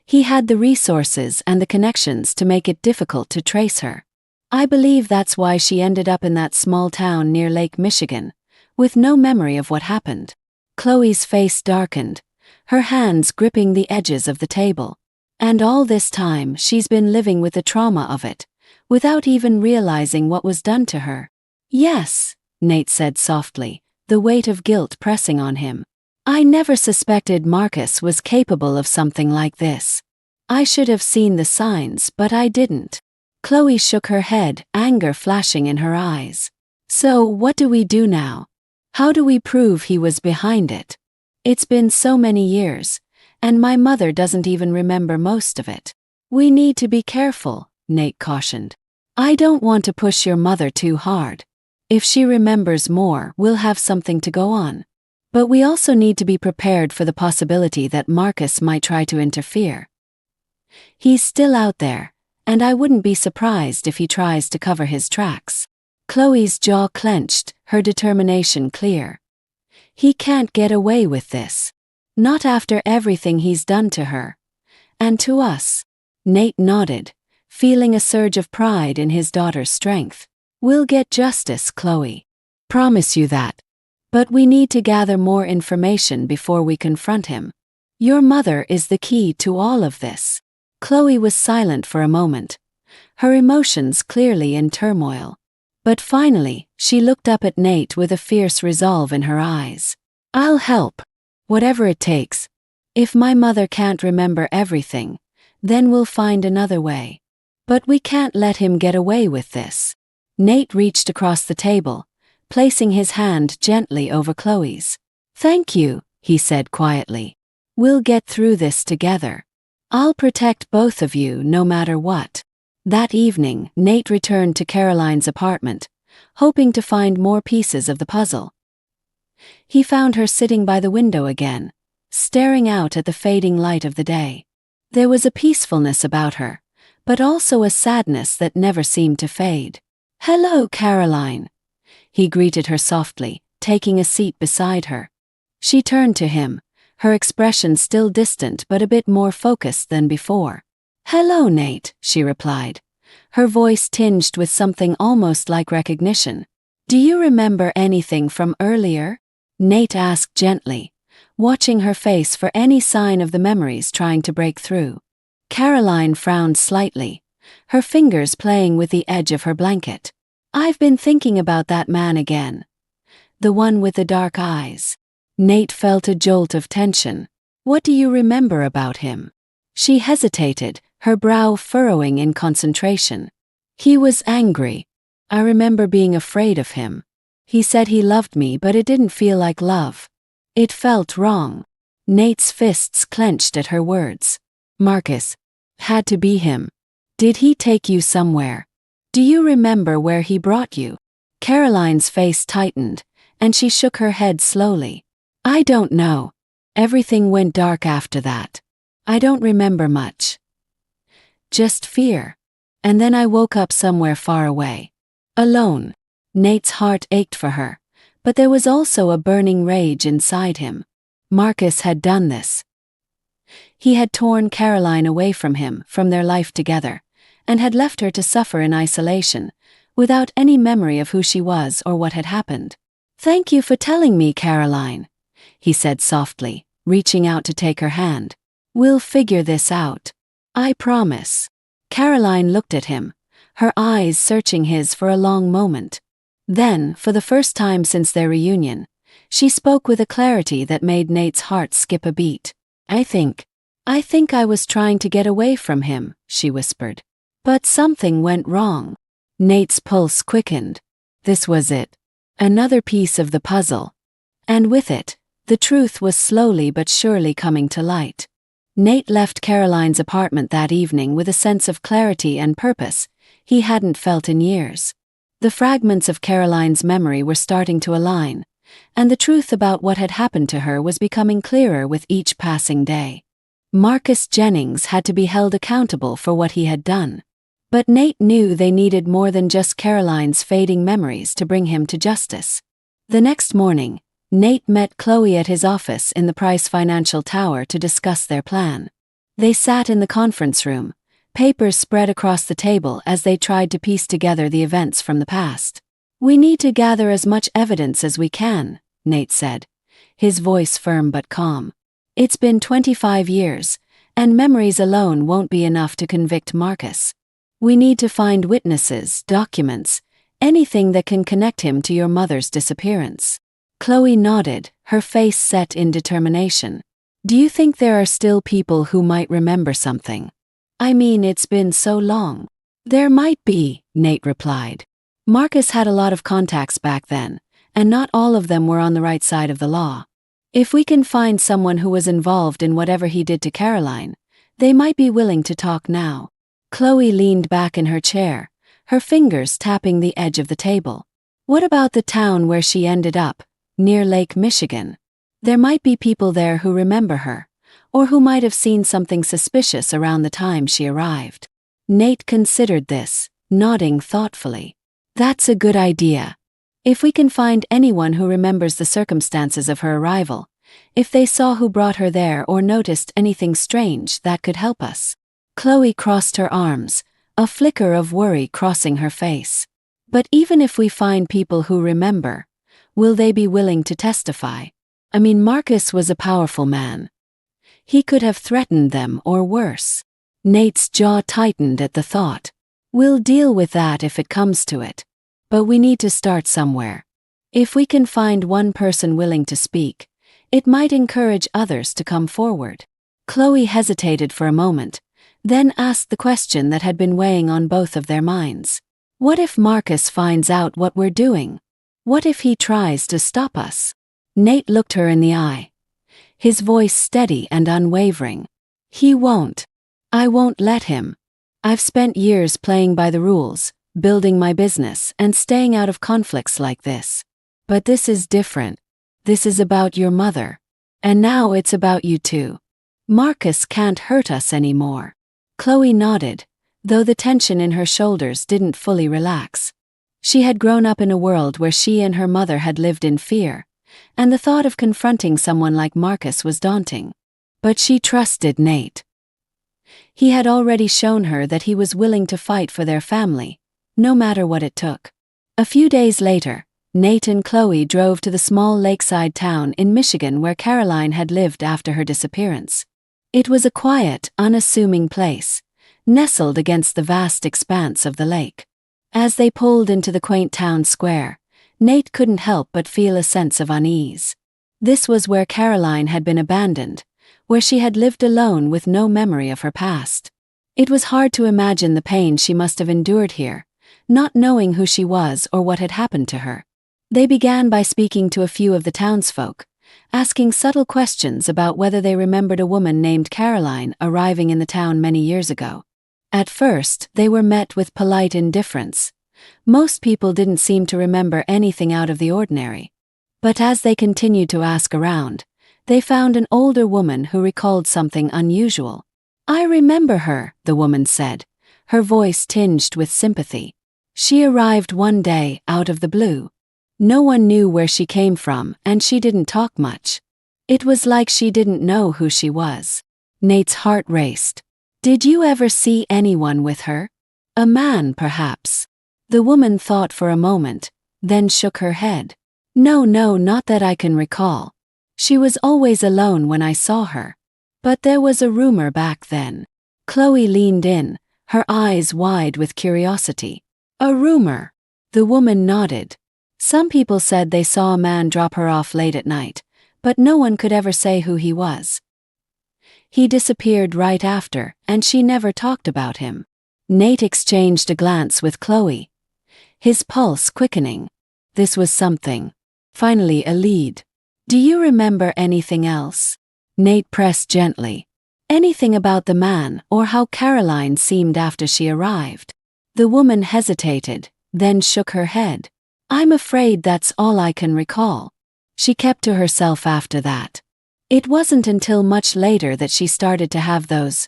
A: He had the resources and the connections to make it difficult to trace her. I believe that's why she ended up in that small town near Lake Michigan, with no memory of what happened." Chloe's face darkened, her hands gripping the edges of the table. "And all this time she's been living with the trauma of it, without even realizing what was done to her." "Yes," Nate said softly, the weight of guilt pressing on him. "I never suspected Marcus was capable of something like this. I should have seen the signs, but I didn't." Chloe shook her head, anger flashing in her eyes. "So what do we do now? How do we prove he was behind it? It's been so many years, and my mother doesn't even remember most of it." "We need to be careful," Nate cautioned. "I don't want to push your mother too hard. If she remembers more, we'll have something to go on. But we also need to be prepared for the possibility that Marcus might try to interfere. He's still out there, and I wouldn't be surprised if he tries to cover his tracks." Chloe's jaw clenched, her determination clear. "He can't get away with this. Not after everything he's done to her. And to us." Nate nodded, feeling a surge of pride in his daughter's strength. "We'll get justice, Chloe. Promise you that. But we need to gather more information before we confront him. Your mother is the key to all of this." Chloe was silent for a moment, her emotions clearly in turmoil. But finally, she looked up at Nate with a fierce resolve in her eyes. "I'll help. Whatever it takes. If my mother can't remember everything, then we'll find another way. But we can't let him get away with this." Nate reached across the table, placing his hand gently over Chloe's. "Thank you," he said quietly. We'll get through this together. I'll protect both of you no matter what. That evening, Nate returned to Caroline's apartment, hoping to find more pieces of the puzzle. He found her sitting by the window again, staring out at the fading light of the day. There was a peacefulness about her, but also a sadness that never seemed to fade. "Hello, Caroline," he greeted her softly, taking a seat beside her. She turned to him, her expression still distant but a bit more focused than before. "Hello, Nate," she replied, her voice tinged with something almost like recognition. "Do you remember anything from earlier?" Nate asked gently, watching her face for any sign of the memories trying to break through. Caroline frowned slightly, her fingers playing with the edge of her blanket. "I've been thinking about that man again. The one with the dark eyes." Nate felt a jolt of tension. "What do you remember about him?" She hesitated, her brow furrowing in concentration. "He was angry. I remember being afraid of him. He said he loved me, but it didn't feel like love. It felt wrong." Nate's fists clenched at her words. "Marcus. Had to be him. Did he take you somewhere? Do you remember where he brought you?" Caroline's face tightened, and she shook her head slowly. "I don't know. Everything went dark after that. I don't remember much. Just fear. And then I woke up somewhere far away. Alone." Nate's heart ached for her, but there was also a burning rage inside him. Marcus had done this. He had torn Caroline away from him, from their life together, and had left her to suffer in isolation, without any memory of who she was or what had happened. "Thank you for telling me, Caroline," he said softly, reaching out to take her hand. "We'll figure this out. I promise." Caroline looked at him, her eyes searching his for a long moment. Then, for the first time since their reunion, she spoke with a clarity that made Nate's heart skip a beat. I think I was trying to get away from him," she whispered. "But something went wrong." Nate's pulse quickened. This was it. Another piece of the puzzle. And with it, the truth was slowly but surely coming to light. Nate left Caroline's apartment that evening with a sense of clarity and purpose he hadn't felt in years. The fragments of Caroline's memory were starting to align, and the truth about what had happened to her was becoming clearer with each passing day. Marcus Jennings had to be held accountable for what he had done. But Nate knew they needed more than just Caroline's fading memories to bring him to justice. The next morning, Nate met Chloe at his office in the Price Financial Tower to discuss their plan. They sat in the conference room, papers spread across the table as they tried to piece together the events from the past. "We need to gather as much evidence as we can," Nate said, his voice firm but calm. "It's been 25 years, and memories alone won't be enough to convict Marcus. We need to find witnesses, documents, anything that can connect him to your mother's disappearance." Chloe nodded, her face set in determination. "Do you think there are still people who might remember something? I mean, it's been so long." "There might be," Nate replied. "Marcus had a lot of contacts back then, and not all of them were on the right side of the law. If we can find someone who was involved in whatever he did to Caroline, they might be willing to talk now." Chloe leaned back in her chair, her fingers tapping the edge of the table. "What about the town where she ended up, near Lake Michigan? There might be people there who remember her, or who might have seen something suspicious around the time she arrived." Nate considered this, nodding thoughtfully. "That's a good idea. If we can find anyone who remembers the circumstances of her arrival, if they saw who brought her there or noticed anything strange, that could help us." Chloe crossed her arms, a flicker of worry crossing her face. "But even if we find people who remember, will they be willing to testify? I mean, Marcus was a powerful man. He could have threatened them or worse." Nate's jaw tightened at the thought. "We'll deal with that if it comes to it. But we need to start somewhere. If we can find one person willing to speak, it might encourage others to come forward." Chloe hesitated for a moment, then asked the question that had been weighing on both of their minds. "What if Marcus finds out what we're doing? What if he tries to stop us?" Nate looked her in the eye, his voice steady and unwavering. "He won't. I won't let him. I've spent years playing by the rules, building my business and staying out of conflicts like this. But this is different. This is about your mother. And now it's about you too. Marcus can't hurt us anymore." Chloe nodded, though the tension in her shoulders didn't fully relax. She had grown up in a world where she and her mother had lived in fear, and the thought of confronting someone like Marcus was daunting. But she trusted Nate. He had already shown her that he was willing to fight for their family, no matter what it took. A few days later, Nate and Chloe drove to the small lakeside town in Michigan where Caroline had lived after her disappearance. It was a quiet, unassuming place, nestled against the vast expanse of the lake. As they pulled into the quaint town square, Nate couldn't help but feel a sense of unease. This was where Caroline had been abandoned, where she had lived alone with no memory of her past. It was hard to imagine the pain she must have endured here, not knowing who she was or what had happened to her. They began by speaking to a few of the townsfolk, asking subtle questions about whether they remembered a woman named Caroline arriving in the town many years ago. At first, they were met with polite indifference. Most people didn't seem to remember anything out of the ordinary. But as they continued to ask around, they found an older woman who recalled something unusual. "I remember her," the woman said, her voice tinged with sympathy. "She arrived one day, out of the blue. No one knew where she came from, and she didn't talk much. It was like she didn't know who she was." Nate's heart raced. "Did you ever see anyone with her? A man, perhaps?" The woman thought for a moment, then shook her head. No, not that I can recall. She was always alone when I saw her. But there was a rumor back then." Chloe leaned in, her eyes wide with curiosity. "A rumor?" The woman nodded. "Some people said they saw a man drop her off late at night, but no one could ever say who he was. He disappeared right after, and she never talked about him." Nate exchanged a glance with Chloe, his pulse quickening. This was something. Finally, a lead. "Do you remember anything else?" Nate pressed gently. "Anything about the man or how Caroline seemed after she arrived?" The woman hesitated, then shook her head. "I'm afraid that's all I can recall." She kept to herself after that. It wasn't until much later that she started to have those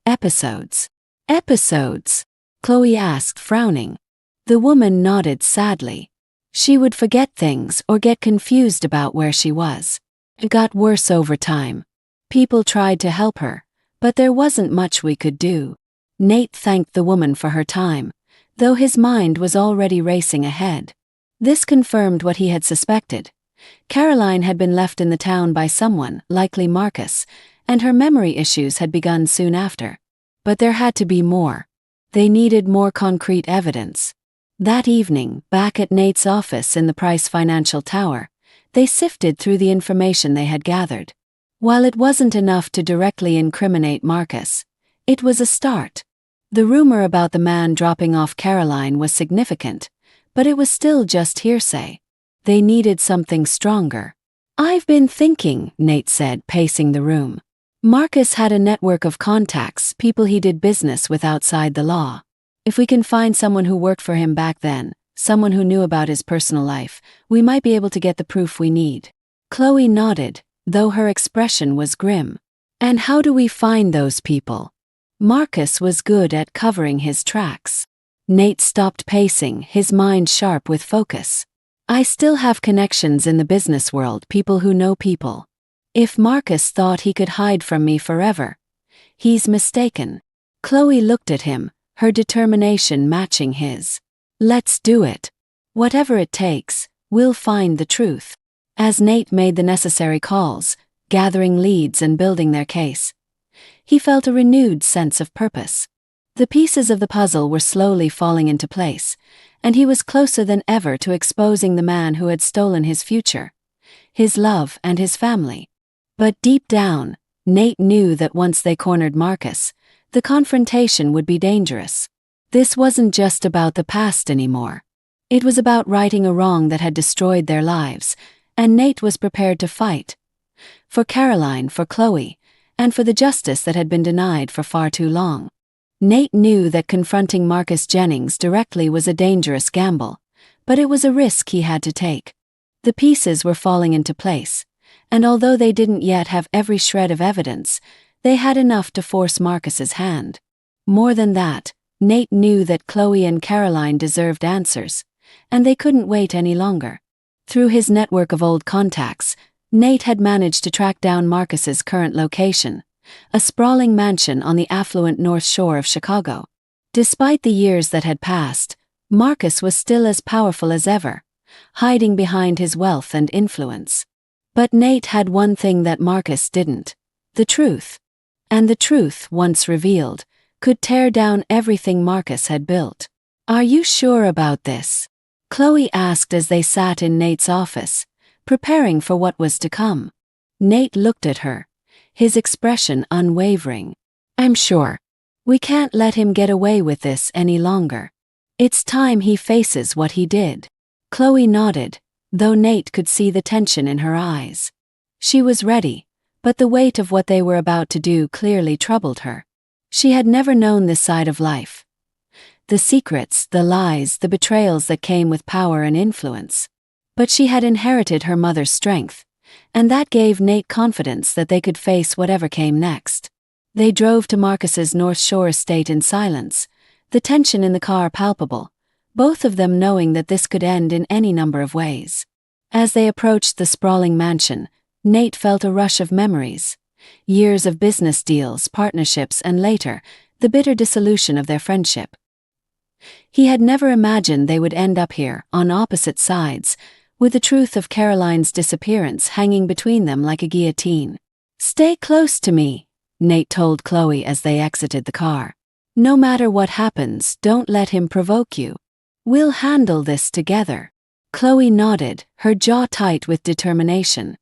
A: episodes. "Episodes?" Chloe asked, frowning. The woman nodded sadly. She would forget things or get confused about where she was. It got worse over time. People tried to help her, but there wasn't much we could do. Nate thanked the woman for her time, though his mind was already racing ahead. This confirmed what he had suspected. Caroline had been left in the town by someone, likely Marcus, and her memory issues had begun soon after. But there had to be more. They needed more concrete evidence. That evening, back at Nate's office in the Price Financial Tower, they sifted through the information they had gathered. While it wasn't enough to directly incriminate Marcus, it was a start. The rumor about the man dropping off Caroline was significant, but it was still just hearsay. They needed something stronger. "I've been thinking," Nate said, pacing the room. "Marcus had a network of contacts, people he did business with outside the law. If we can find someone who worked for him back then, someone who knew about his personal life, we might be able to get the proof we need." Chloe nodded, though her expression was grim. "And how do we find those people?" Marcus was good at covering his tracks. Nate stopped pacing, his mind sharp with focus. "I still have connections in the business world, people who know people. If Marcus thought he could hide from me forever, he's mistaken." Chloe looked at him, her determination matching his. "Let's do it. Whatever it takes, we'll find the truth." As Nate made the necessary calls, gathering leads and building their case, he felt a renewed sense of purpose. The pieces of the puzzle were slowly falling into place, and he was closer than ever to exposing the man who had stolen his future, his love and his family. But deep down, Nate knew that once they cornered Marcus, the confrontation would be dangerous. This wasn't just about the past anymore. It was about righting a wrong that had destroyed their lives, and Nate was prepared to fight. For Caroline, for Chloe, and for the justice that had been denied for far too long. Nate knew that confronting Marcus Jennings directly was a dangerous gamble, but it was a risk he had to take. The pieces were falling into place, and although they didn't yet have every shred of evidence, they had enough to force Marcus's hand. More than that, Nate knew that Chloe and Caroline deserved answers, and they couldn't wait any longer. Through his network of old contacts, Nate had managed to track down Marcus's current location, a sprawling mansion on the affluent North Shore of Chicago. Despite the years that had passed, Marcus was still as powerful as ever, hiding behind his wealth and influence. But Nate had one thing that Marcus didn't: the truth. And the truth, once revealed, could tear down everything Marcus had built. "Are you sure about this?" Chloe asked as they sat in Nate's office, preparing for what was to come. Nate looked at her, his expression unwavering. "I'm sure. We can't let him get away with this any longer. It's time he faces what he did." Chloe nodded, though Nate could see the tension in her eyes. She was ready, but the weight of what they were about to do clearly troubled her. She had never known this side of life. The secrets, the lies, the betrayals that came with power and influence. But she had inherited her mother's strength, and that gave Nate confidence that they could face whatever came next. They drove to Marcus's North Shore estate in silence, the tension in the car palpable, both of them knowing that this could end in any number of ways. As they approached the sprawling mansion, Nate felt a rush of memories. Years of business deals, partnerships, and later, the bitter dissolution of their friendship. He had never imagined they would end up here, on opposite sides, with the truth of Caroline's disappearance hanging between them like a guillotine. "Stay close to me," Nate told Chloe as they exited the car. "No matter what happens, don't let him provoke you. We'll handle this together." Chloe nodded, her jaw tight with determination.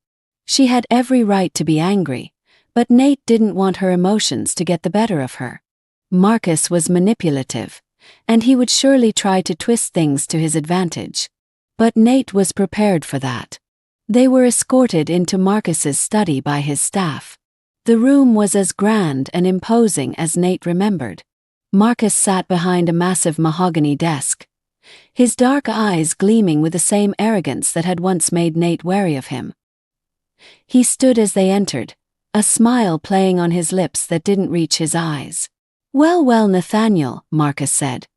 A: She had every right to be angry, but Nate didn't want her emotions to get the better of her. Marcus was manipulative, and he would surely try to twist things to his advantage. But Nate was prepared for that. They were escorted into Marcus's study by his staff. The room was as grand and imposing as Nate remembered. Marcus sat behind a massive mahogany desk, his dark eyes gleaming with the same arrogance that had once made Nate wary of him. He stood as they entered, a smile playing on his lips that didn't reach his eyes. Well, Nathaniel," Marcus said,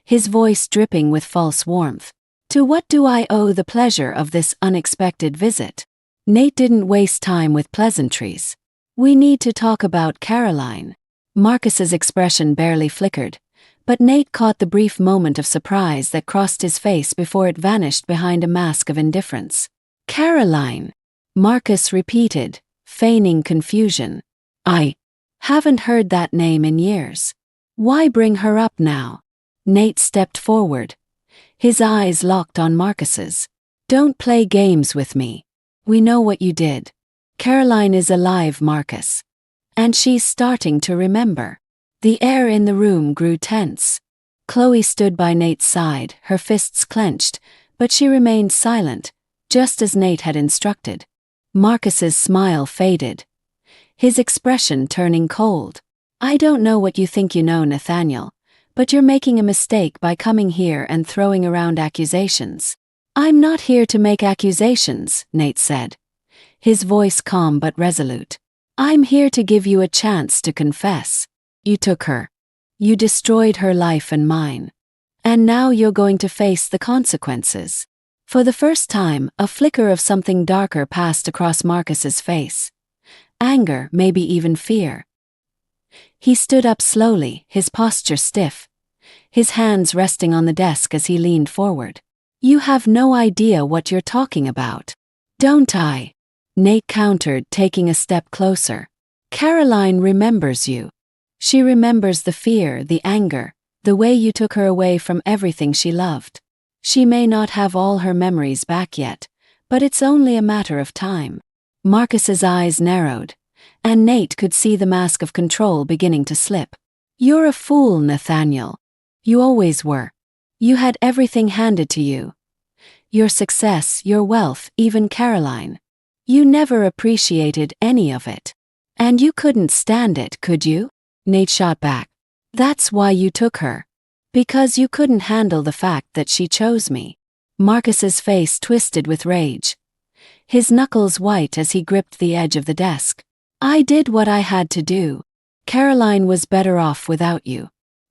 A: his voice dripping with false warmth. "To what do I owe the pleasure of this unexpected visit?" Nate didn't waste time with pleasantries. "We need to talk about Caroline." Marcus's expression barely flickered, but Nate caught the brief moment of surprise that crossed his face before it vanished behind a mask of indifference. "Caroline," Marcus repeated, feigning confusion. "I haven't heard that name in years. Why bring her up now?" Nate stepped forward, his eyes locked on Marcus's. "Don't play games with me. We know what you did. Caroline is alive, Marcus. And she's starting to remember." The air in the room grew tense. Chloe stood by Nate's side, her fists clenched, but she remained silent, just as Nate had instructed. Marcus's smile faded, his expression turning cold. "I don't know what you think you know, Nathaniel, but you're making a mistake by coming here and throwing around accusations." "I'm not here to make accusations," Nate said, his voice calm but resolute. "I'm here to give you a chance to confess. You took her. You destroyed her life and mine. And now you're going to face the consequences." For the first time, a flicker of something darker passed across Marcus's face. Anger, maybe even fear. He stood up slowly, his posture stiff, his hands resting on the desk as he leaned forward. "You have no idea what you're talking about." "Don't I?" Nate countered, taking a step closer. "Caroline remembers you. She remembers the fear, the anger, the way you took her away from everything she loved. She may not have all her memories back yet, but it's only a matter of time." Marcus's eyes narrowed, and Nate could see the mask of control beginning to slip. "You're a fool, Nathaniel. You always were. You had everything handed to you. Your success, your wealth, even Caroline. You never appreciated any of it. And you couldn't stand it, could you? Nate shot back. That's why you took her. Because you couldn't handle the fact that she chose me. Marcus's face twisted with rage, his knuckles white as he gripped the edge of the desk. I did what I had to do. Caroline was better off without you.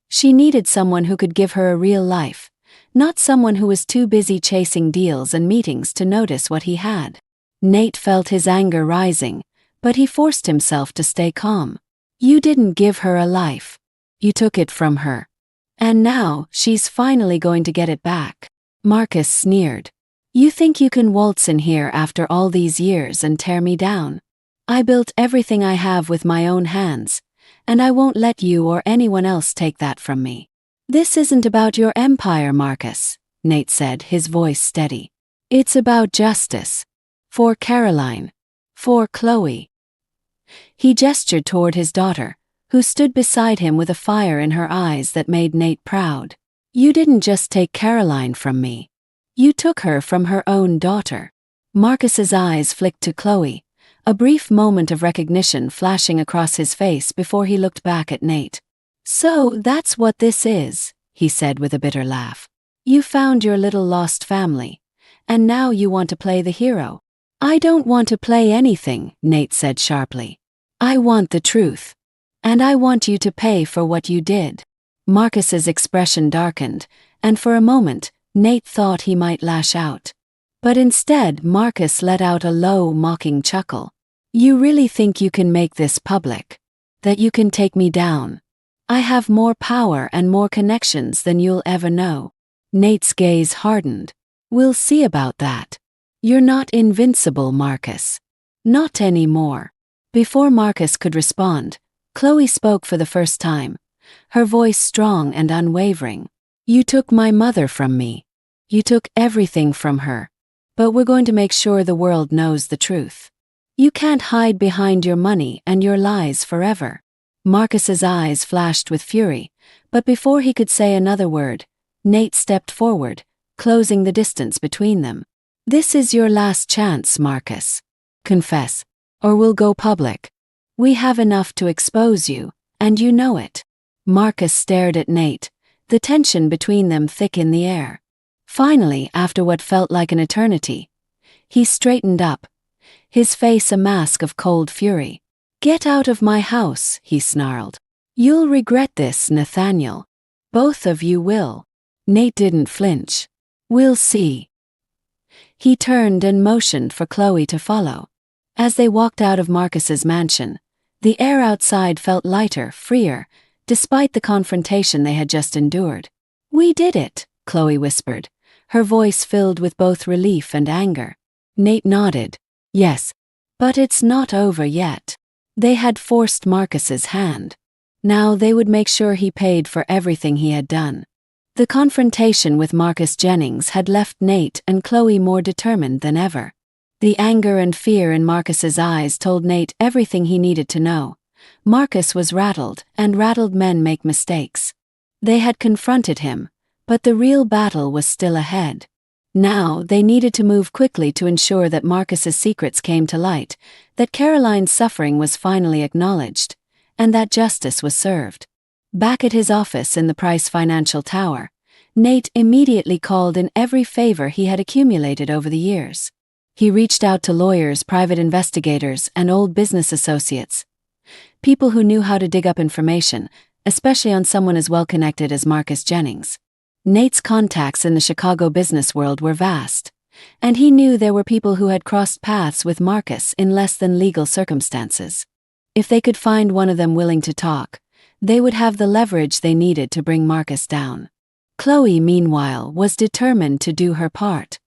A: She needed someone who could give her a real life, not someone who was too busy chasing deals and meetings to notice what he had. Nate felt his anger rising, but he forced himself to stay calm. You didn't give her a life. You took it from her. And now, she's finally going to get it back. Marcus sneered. You think you can waltz in here after all these years and tear me down? I built everything I have with my own hands, and I won't let you or anyone else take that from me. This isn't about your empire, Marcus, Nate said, his voice steady. It's about justice. For Caroline. For Chloe. He gestured toward his daughter, who stood beside him with a fire in her eyes that made Nate proud. You didn't just take Caroline from me. You took her from her own daughter. Marcus's eyes flicked to Chloe, a brief moment of recognition flashing across his face before he looked back at Nate. So that's what this is, he said with a bitter laugh. You found your little lost family, and now you want to play the hero. I don't want to play anything, Nate said sharply. I want the truth. And I want you to pay for what you did. Marcus's expression darkened, and for a moment, Nate thought he might lash out. But instead, Marcus let out a low, mocking chuckle. You really think you can make this public? That you can take me down? I have more power and more connections than you'll ever know. Nate's gaze hardened. We'll see about that. You're not invincible, Marcus. Not anymore. Before Marcus could respond, Chloe spoke for the first time, her voice strong and unwavering. You took my mother from me. You took everything from her. But we're going to make sure the world knows the truth. You can't hide behind your money and your lies forever. Marcus's eyes flashed with fury, but before he could say another word, Nate stepped forward, closing the distance between them. This is your last chance, Marcus. Confess, or we'll go public. We have enough to expose you, and you know it. Marcus stared at Nate, the tension between them thick in the air. Finally, after what felt like an eternity, he straightened up, his face a mask of cold fury. Get out of my house, he snarled. You'll regret this, Nathaniel. Both of you will. Nate didn't flinch. We'll see. He turned and motioned for Chloe to follow. As they walked out of Marcus's mansion, the air outside felt lighter, freer, despite the confrontation they had just endured. We did it, Chloe whispered, her voice filled with both relief and anger. Nate nodded. Yes, but it's not over yet. They had forced Marcus's hand. Now they would make sure he paid for everything he had done. The confrontation with Marcus Jennings had left Nate and Chloe more determined than ever. The anger and fear in Marcus's eyes told Nate everything he needed to know. Marcus was rattled, and rattled men make mistakes. They had confronted him, but the real battle was still ahead. Now they needed to move quickly to ensure that Marcus's secrets came to light, that Caroline's suffering was finally acknowledged, and that justice was served. Back at his office in the Price Financial Tower, Nate immediately called in every favor he had accumulated over the years. He reached out to lawyers, private investigators, and old business associates, people who knew how to dig up information, especially on someone as well-connected as Marcus Jennings. Nate's contacts in the Chicago business world were vast, and he knew there were people who had crossed paths with Marcus in less than legal circumstances. If they could find one of them willing to talk, they would have the leverage they needed to bring Marcus down. Chloe, meanwhile, was determined to do her part.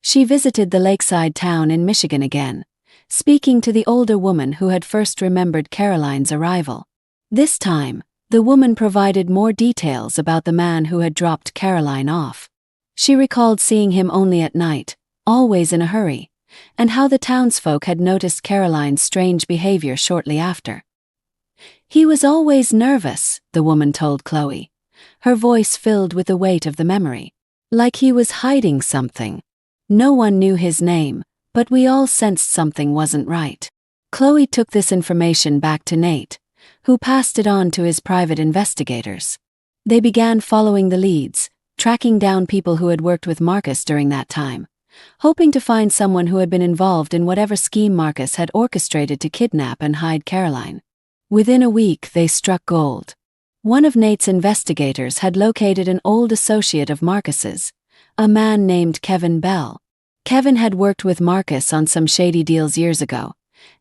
A: She visited the lakeside town in Michigan again, speaking to the older woman who had first remembered Caroline's arrival. This time, the woman provided more details about the man who had dropped Caroline off. She recalled seeing him only at night, always in a hurry, and how the townsfolk had noticed Caroline's strange behavior shortly after. He was always nervous, the woman told Chloe, her voice filled with the weight of the memory. Like he was hiding something. No one knew his name, But we all sensed something wasn't right. Chloe took this information back to Nate, who passed it on to his private investigators. They began following the leads, tracking down people who had worked with Marcus during that time, hoping to find someone who had been involved in whatever scheme Marcus had orchestrated to kidnap and hide Caroline. Within a week, they struck gold. One of Nate's investigators had located an old associate of Marcus's, a man named Kevin Bell. Kevin had worked with Marcus on some shady deals years ago,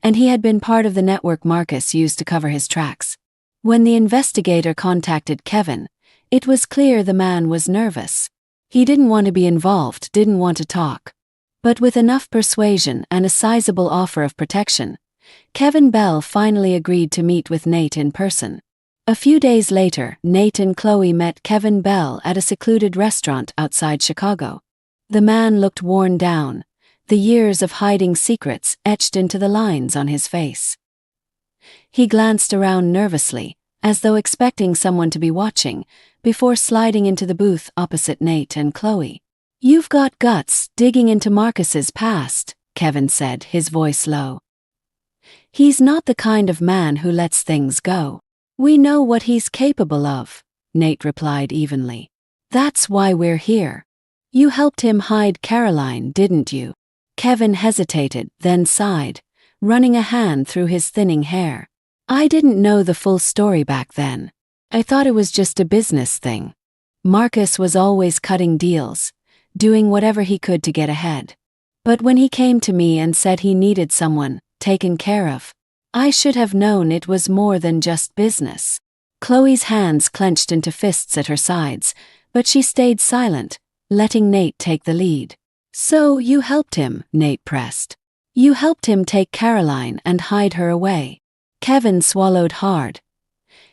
A: and he had been part of the network Marcus used to cover his tracks. When the investigator contacted Kevin, it was clear the man was nervous. He didn't want to be involved, didn't want to talk. But with enough persuasion and a sizable offer of protection, Kevin Bell finally agreed to meet with Nate in person. A few days later, Nate and Chloe met Kevin Bell at a secluded restaurant outside Chicago. The man looked worn down, the years of hiding secrets etched into the lines on his face. He glanced around nervously, as though expecting someone to be watching, before sliding into the booth opposite Nate and Chloe. "You've got guts, digging into Marcus's past," Kevin said, his voice low. "He's not the kind of man who lets things go. We know what he's capable of," Nate replied evenly. "That's why we're here. You helped him hide Caroline, didn't you?" Kevin hesitated, then sighed, running a hand through his thinning hair. "I didn't know the full story back then. I thought it was just a business thing. Marcus was always cutting deals, doing whatever he could to get ahead. But when he came to me and said he needed someone taken care of, I should have known it was more than just business." Chloe's hands clenched into fists at her sides, but she stayed silent, letting Nate take the lead. "So you helped him," Nate pressed. "You helped him take Caroline and hide her away." Kevin swallowed hard,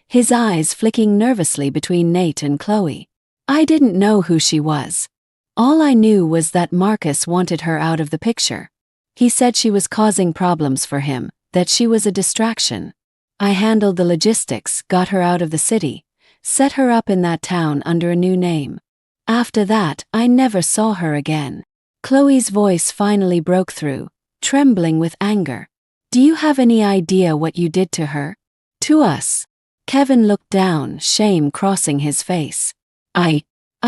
A: his eyes flicking nervously between Nate and Chloe. "I didn't know who she was. All I knew was that Marcus wanted her out of the picture. He said she was causing problems for him, that she was a distraction. I handled the logistics, got her out of the city, set her up in that town under a new name. After that, I never saw her again." Chloe's voice finally broke through, trembling with anger. "Do you have any idea what you did to her? To us?" Kevin looked down, shame crossing his face. I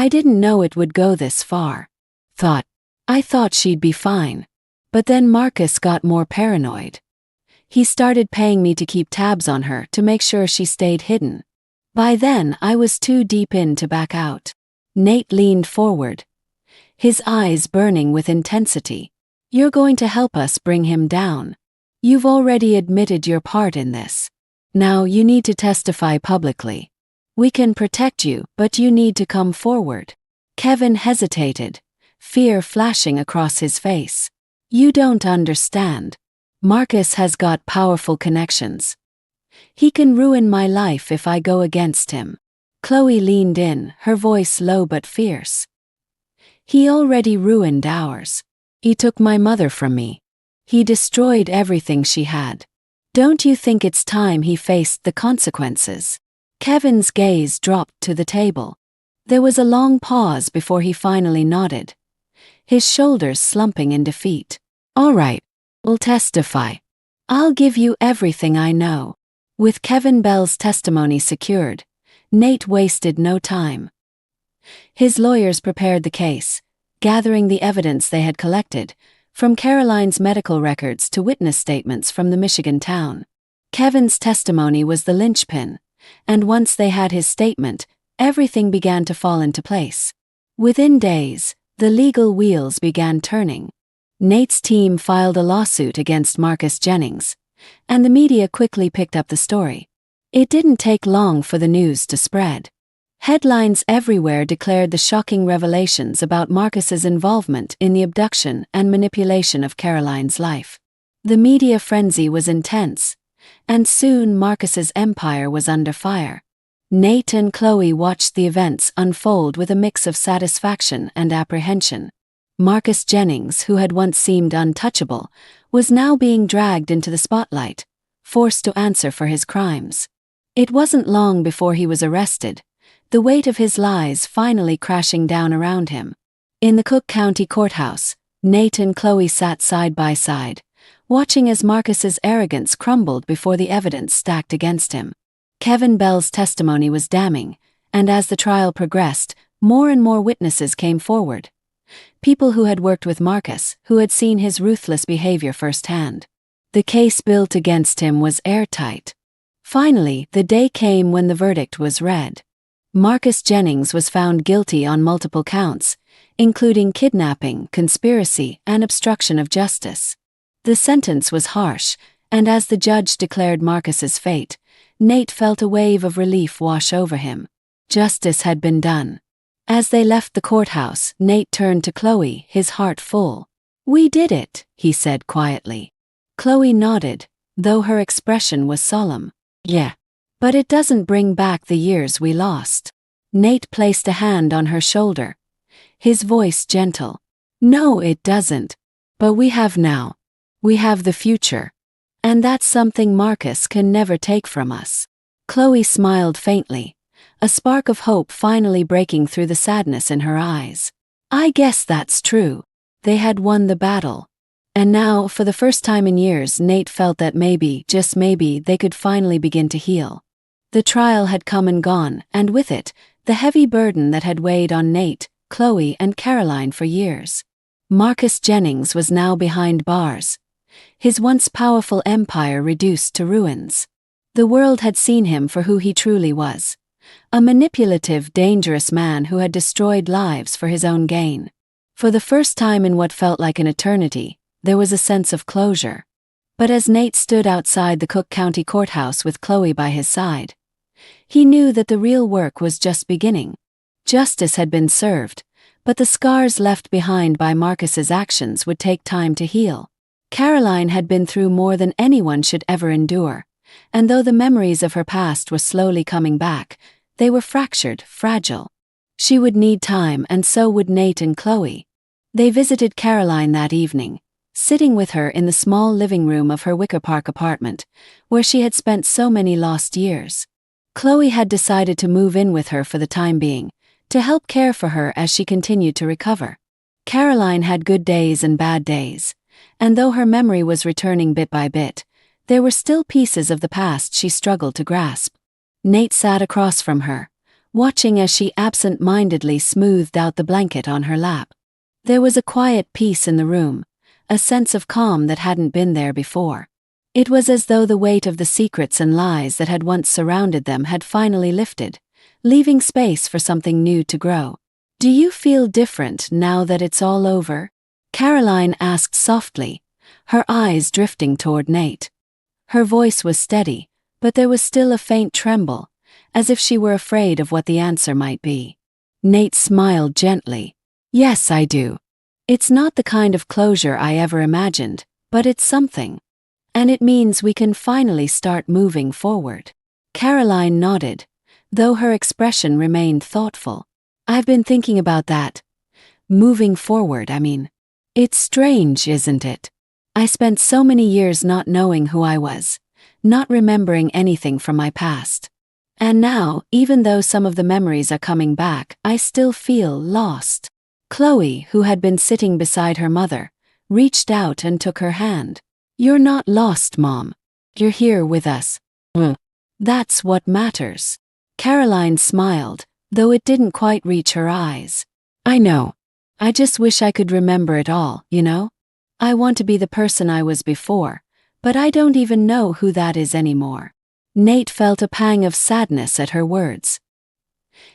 A: didn't know it would go this far. I thought she'd be fine. But then Marcus got more paranoid. He started paying me to keep tabs on her to make sure she stayed hidden. By then, I was too deep in to back out." Nate leaned forward, his eyes burning with intensity. "You're going to help us bring him down. You've already admitted your part in this. Now you need to testify publicly. We can protect you, but you need to come forward." Kevin hesitated, fear flashing across his face. "You don't understand. Marcus has got powerful connections. He can ruin my life if I go against him." Chloe leaned in, her voice low but fierce. "He already ruined ours. He took my mother from me. He destroyed everything she had. Don't you think it's time he faced the consequences?" Kevin's gaze dropped to the table. There was a long pause before he finally nodded, his shoulders slumping in defeat. "All right, we'll testify. I'll give you everything I know." With Kevin Bell's testimony secured, Nate wasted no time. His lawyers prepared the case, gathering the evidence they had collected, from Caroline's medical records to witness statements from the Michigan town. Kevin's testimony was the linchpin, and once they had his statement, everything began to fall into place. Within days, the legal wheels began turning. Nate's team filed a lawsuit against Marcus Jennings, and the media quickly picked up the story. It didn't take long for the news to spread. Headlines everywhere declared the shocking revelations about Marcus's involvement in the abduction and manipulation of Caroline's life. The media frenzy was intense, and soon Marcus's empire was under fire. Nate and Chloe watched the events unfold with a mix of satisfaction and apprehension. Marcus Jennings, who had once seemed untouchable, was now being dragged into the spotlight, forced to answer for his crimes. It wasn't long before he was arrested, the weight of his lies finally crashing down around him. In the Cook County courthouse, Nate and Chloe sat side by side, watching as Marcus's arrogance crumbled before the evidence stacked against him. Kevin Bell's testimony was damning, and as the trial progressed, more and more witnesses came forward. People who had worked with Marcus, who had seen his ruthless behavior firsthand. The case built against him was airtight. Finally, the day came when the verdict was read. Marcus Jennings was found guilty on multiple counts, including kidnapping, conspiracy, and obstruction of justice. The sentence was harsh, and as the judge declared Marcus's fate, Nate felt a wave of relief wash over him. Justice had been done. As they left the courthouse, Nate turned to Chloe, his heart full. "We did it," he said quietly. Chloe nodded, though her expression was solemn. "Yeah. But it doesn't bring back the years we lost." Nate placed a hand on her shoulder, his voice gentle. "No, it doesn't. But we have now. We have the future. And that's something Marcus can never take from us." Chloe smiled faintly, a spark of hope finally breaking through the sadness in her eyes. "I guess that's true. They had won the battle. And now, for the first time in years, Nate felt that maybe, just maybe, they could finally begin to heal. The trial had come and gone, and with it, the heavy burden that had weighed on Nate, Chloe, and Caroline for years. Marcus Jennings was now behind bars, his once powerful empire reduced to ruins. The world had seen him for who he truly was, a manipulative, dangerous man who had destroyed lives for his own gain. For the first time in what felt like an eternity, there was a sense of closure. But as Nate stood outside the Cook County Courthouse with Chloe by his side, he knew that the real work was just beginning. Justice had been served, but the scars left behind by Marcus's actions would take time to heal. Caroline had been through more than anyone should ever endure, and though the memories of her past were slowly coming back, they were fractured, fragile. She would need time, and so would Nate and Chloe. They visited Caroline that evening, sitting with her in the small living room of her Wicker Park apartment, where she had spent so many lost years. Chloe had decided to move in with her for the time being, to help care for her as she continued to recover. Caroline had good days and bad days, and though her memory was returning bit by bit, there were still pieces of the past she struggled to grasp. Nate sat across from her, watching as she absent-mindedly smoothed out the blanket on her lap. There was a quiet peace in the room, a sense of calm that hadn't been there before. It was as though the weight of the secrets and lies that had once surrounded them had finally lifted, leaving space for something new to grow. "Do you feel different now that it's all over?" Caroline asked softly, her eyes drifting toward Nate. Her voice was steady, but there was still a faint tremble, as if she were afraid of what the answer might be. Nate smiled gently. "Yes, I do. It's not the kind of closure I ever imagined, but it's something. And it means we can finally start moving forward." Caroline nodded, though her expression remained thoughtful. "I've been thinking about that. Moving forward, I mean. It's strange, isn't it? I spent so many years not knowing who I was, not remembering anything from my past. And now, even though some of the memories are coming back, I still feel lost." Chloe, who had been sitting beside her mother, reached out and took her hand. "You're not lost, Mom. You're here with us. That's what matters." Caroline smiled, though it didn't quite reach her eyes. "I know. I just wish I could remember it all, you know? I want to be the person I was before, but I don't even know who that is anymore." Nate felt a pang of sadness at her words.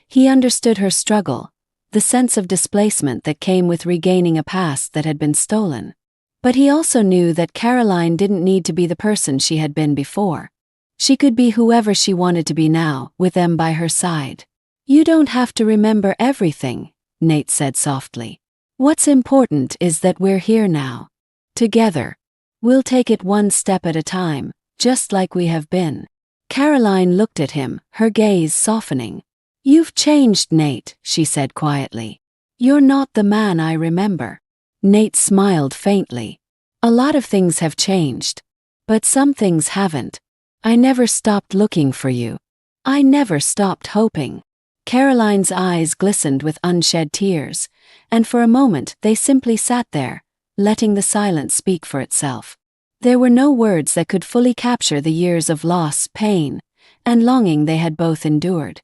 A: He understood her struggle, the sense of displacement that came with regaining a past that had been stolen. But he also knew that Caroline didn't need to be the person she had been before. She could be whoever she wanted to be now, with them by her side. "You don't have to remember everything," Nate said softly. "What's important is that we're here now. Together. We'll take it one step at a time, just like we have been." Caroline looked at him, her gaze softening. "You've changed, Nate," she said quietly. "You're not the man I remember." Nate smiled faintly. "A lot of things have changed. But some things haven't. I never stopped looking for you. I never stopped hoping." Caroline's eyes glistened with unshed tears, and for a moment they simply sat there, letting the silence speak for itself. There were no words that could fully capture the years of loss, pain, and longing they had both endured.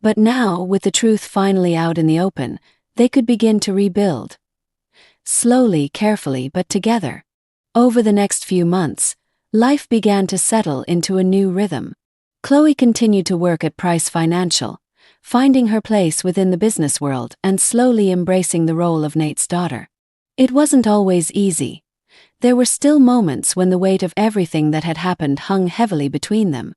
A: But now, with the truth finally out in the open, they could begin to rebuild. Slowly, carefully, but together. Over the next few months, life began to settle into a new rhythm. Chloe continued to work at Price Financial, finding her place within the business world and slowly embracing the role of Nate's daughter. It wasn't always easy. There were still moments when the weight of everything that had happened hung heavily between them.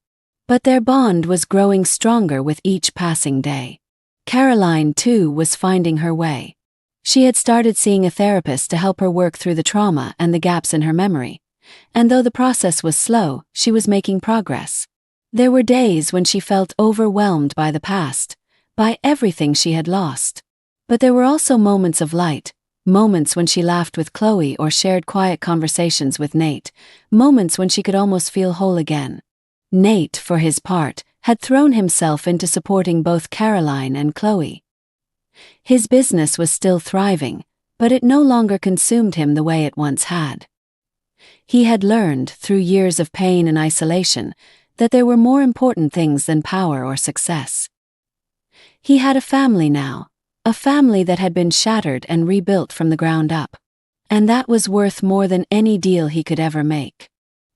A: But their bond was growing stronger with each passing day. Caroline, too, was finding her way. She had started seeing a therapist to help her work through the trauma and the gaps in her memory. And though the process was slow, she was making progress. There were days when she felt overwhelmed by the past, by everything she had lost. But there were also moments of light, moments when she laughed with Chloe or shared quiet conversations with Nate, moments when she could almost feel whole again. Nate, for his part, had thrown himself into supporting both Caroline and Chloe. His business was still thriving, but it no longer consumed him the way it once had. He had learned, through years of pain and isolation, that there were more important things than power or success. He had a family now, a family that had been shattered and rebuilt from the ground up. And that was worth more than any deal he could ever make.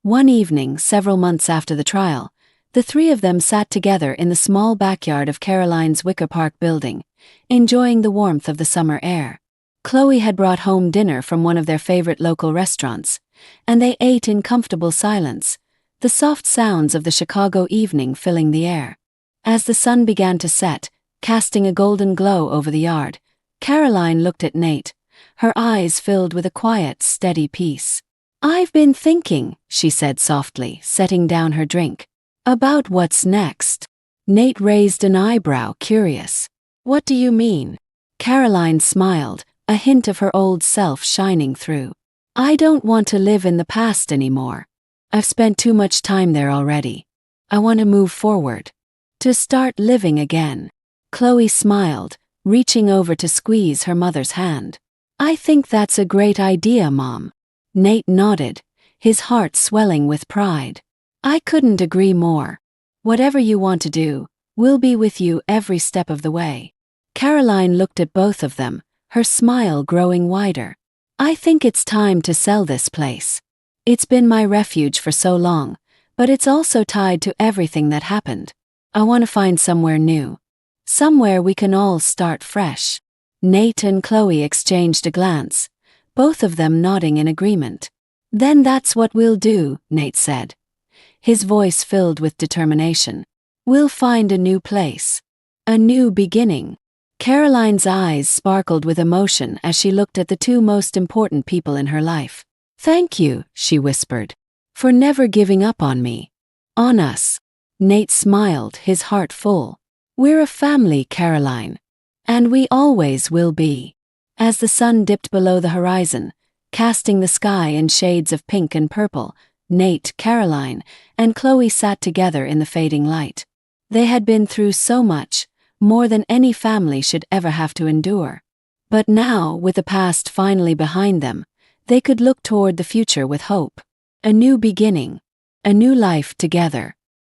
A: One evening, several months after the trial, the three of them sat together in the small backyard of Caroline's Wicker Park building, enjoying the warmth of the summer air. Chloe had brought home dinner from one of their favorite local restaurants, and they ate in comfortable silence, the soft sounds of the Chicago evening filling the air. As the sun began to set, casting a golden glow over the yard, Caroline looked at Nate, her eyes filled with a quiet, steady peace. "I've been thinking," she said softly, setting down her drink, "about what's next." Nate raised an eyebrow, curious. "What do you mean?" Caroline smiled, a hint of her old self shining through. "I don't want to live in the past anymore. I've spent too much time there already. I want to move forward. To start living again." Chloe smiled, reaching over to squeeze her mother's hand. "I think that's a great idea, Mom." Nate nodded, his heart swelling with pride. "I couldn't agree more. Whatever you want to do, we'll be with you every step of the way." Caroline looked at both of them, her smile growing wider. "I think it's time to sell this place. It's been my refuge for so long, but it's also tied to everything that happened. I want to find somewhere new. Somewhere we can all start fresh." Nate and Chloe exchanged a glance, both of them nodding in agreement. "Then that's what we'll do," Nate said, his voice filled with determination. "We'll find a new place. A new beginning." Caroline's eyes sparkled with emotion as she looked at the two most important people in her life. "Thank you," she whispered, "for never giving up on me. On us." Nate smiled, his heart full. "We're a family, Caroline. And we always will be." As the sun dipped below the horizon, casting the sky in shades of pink and purple, Nate, Caroline, and Chloe sat together in the fading light. They had been through so much, more than any family should ever have to endure. But now, with the past finally behind them, they could look toward the future with hope. A new beginning. A new life together.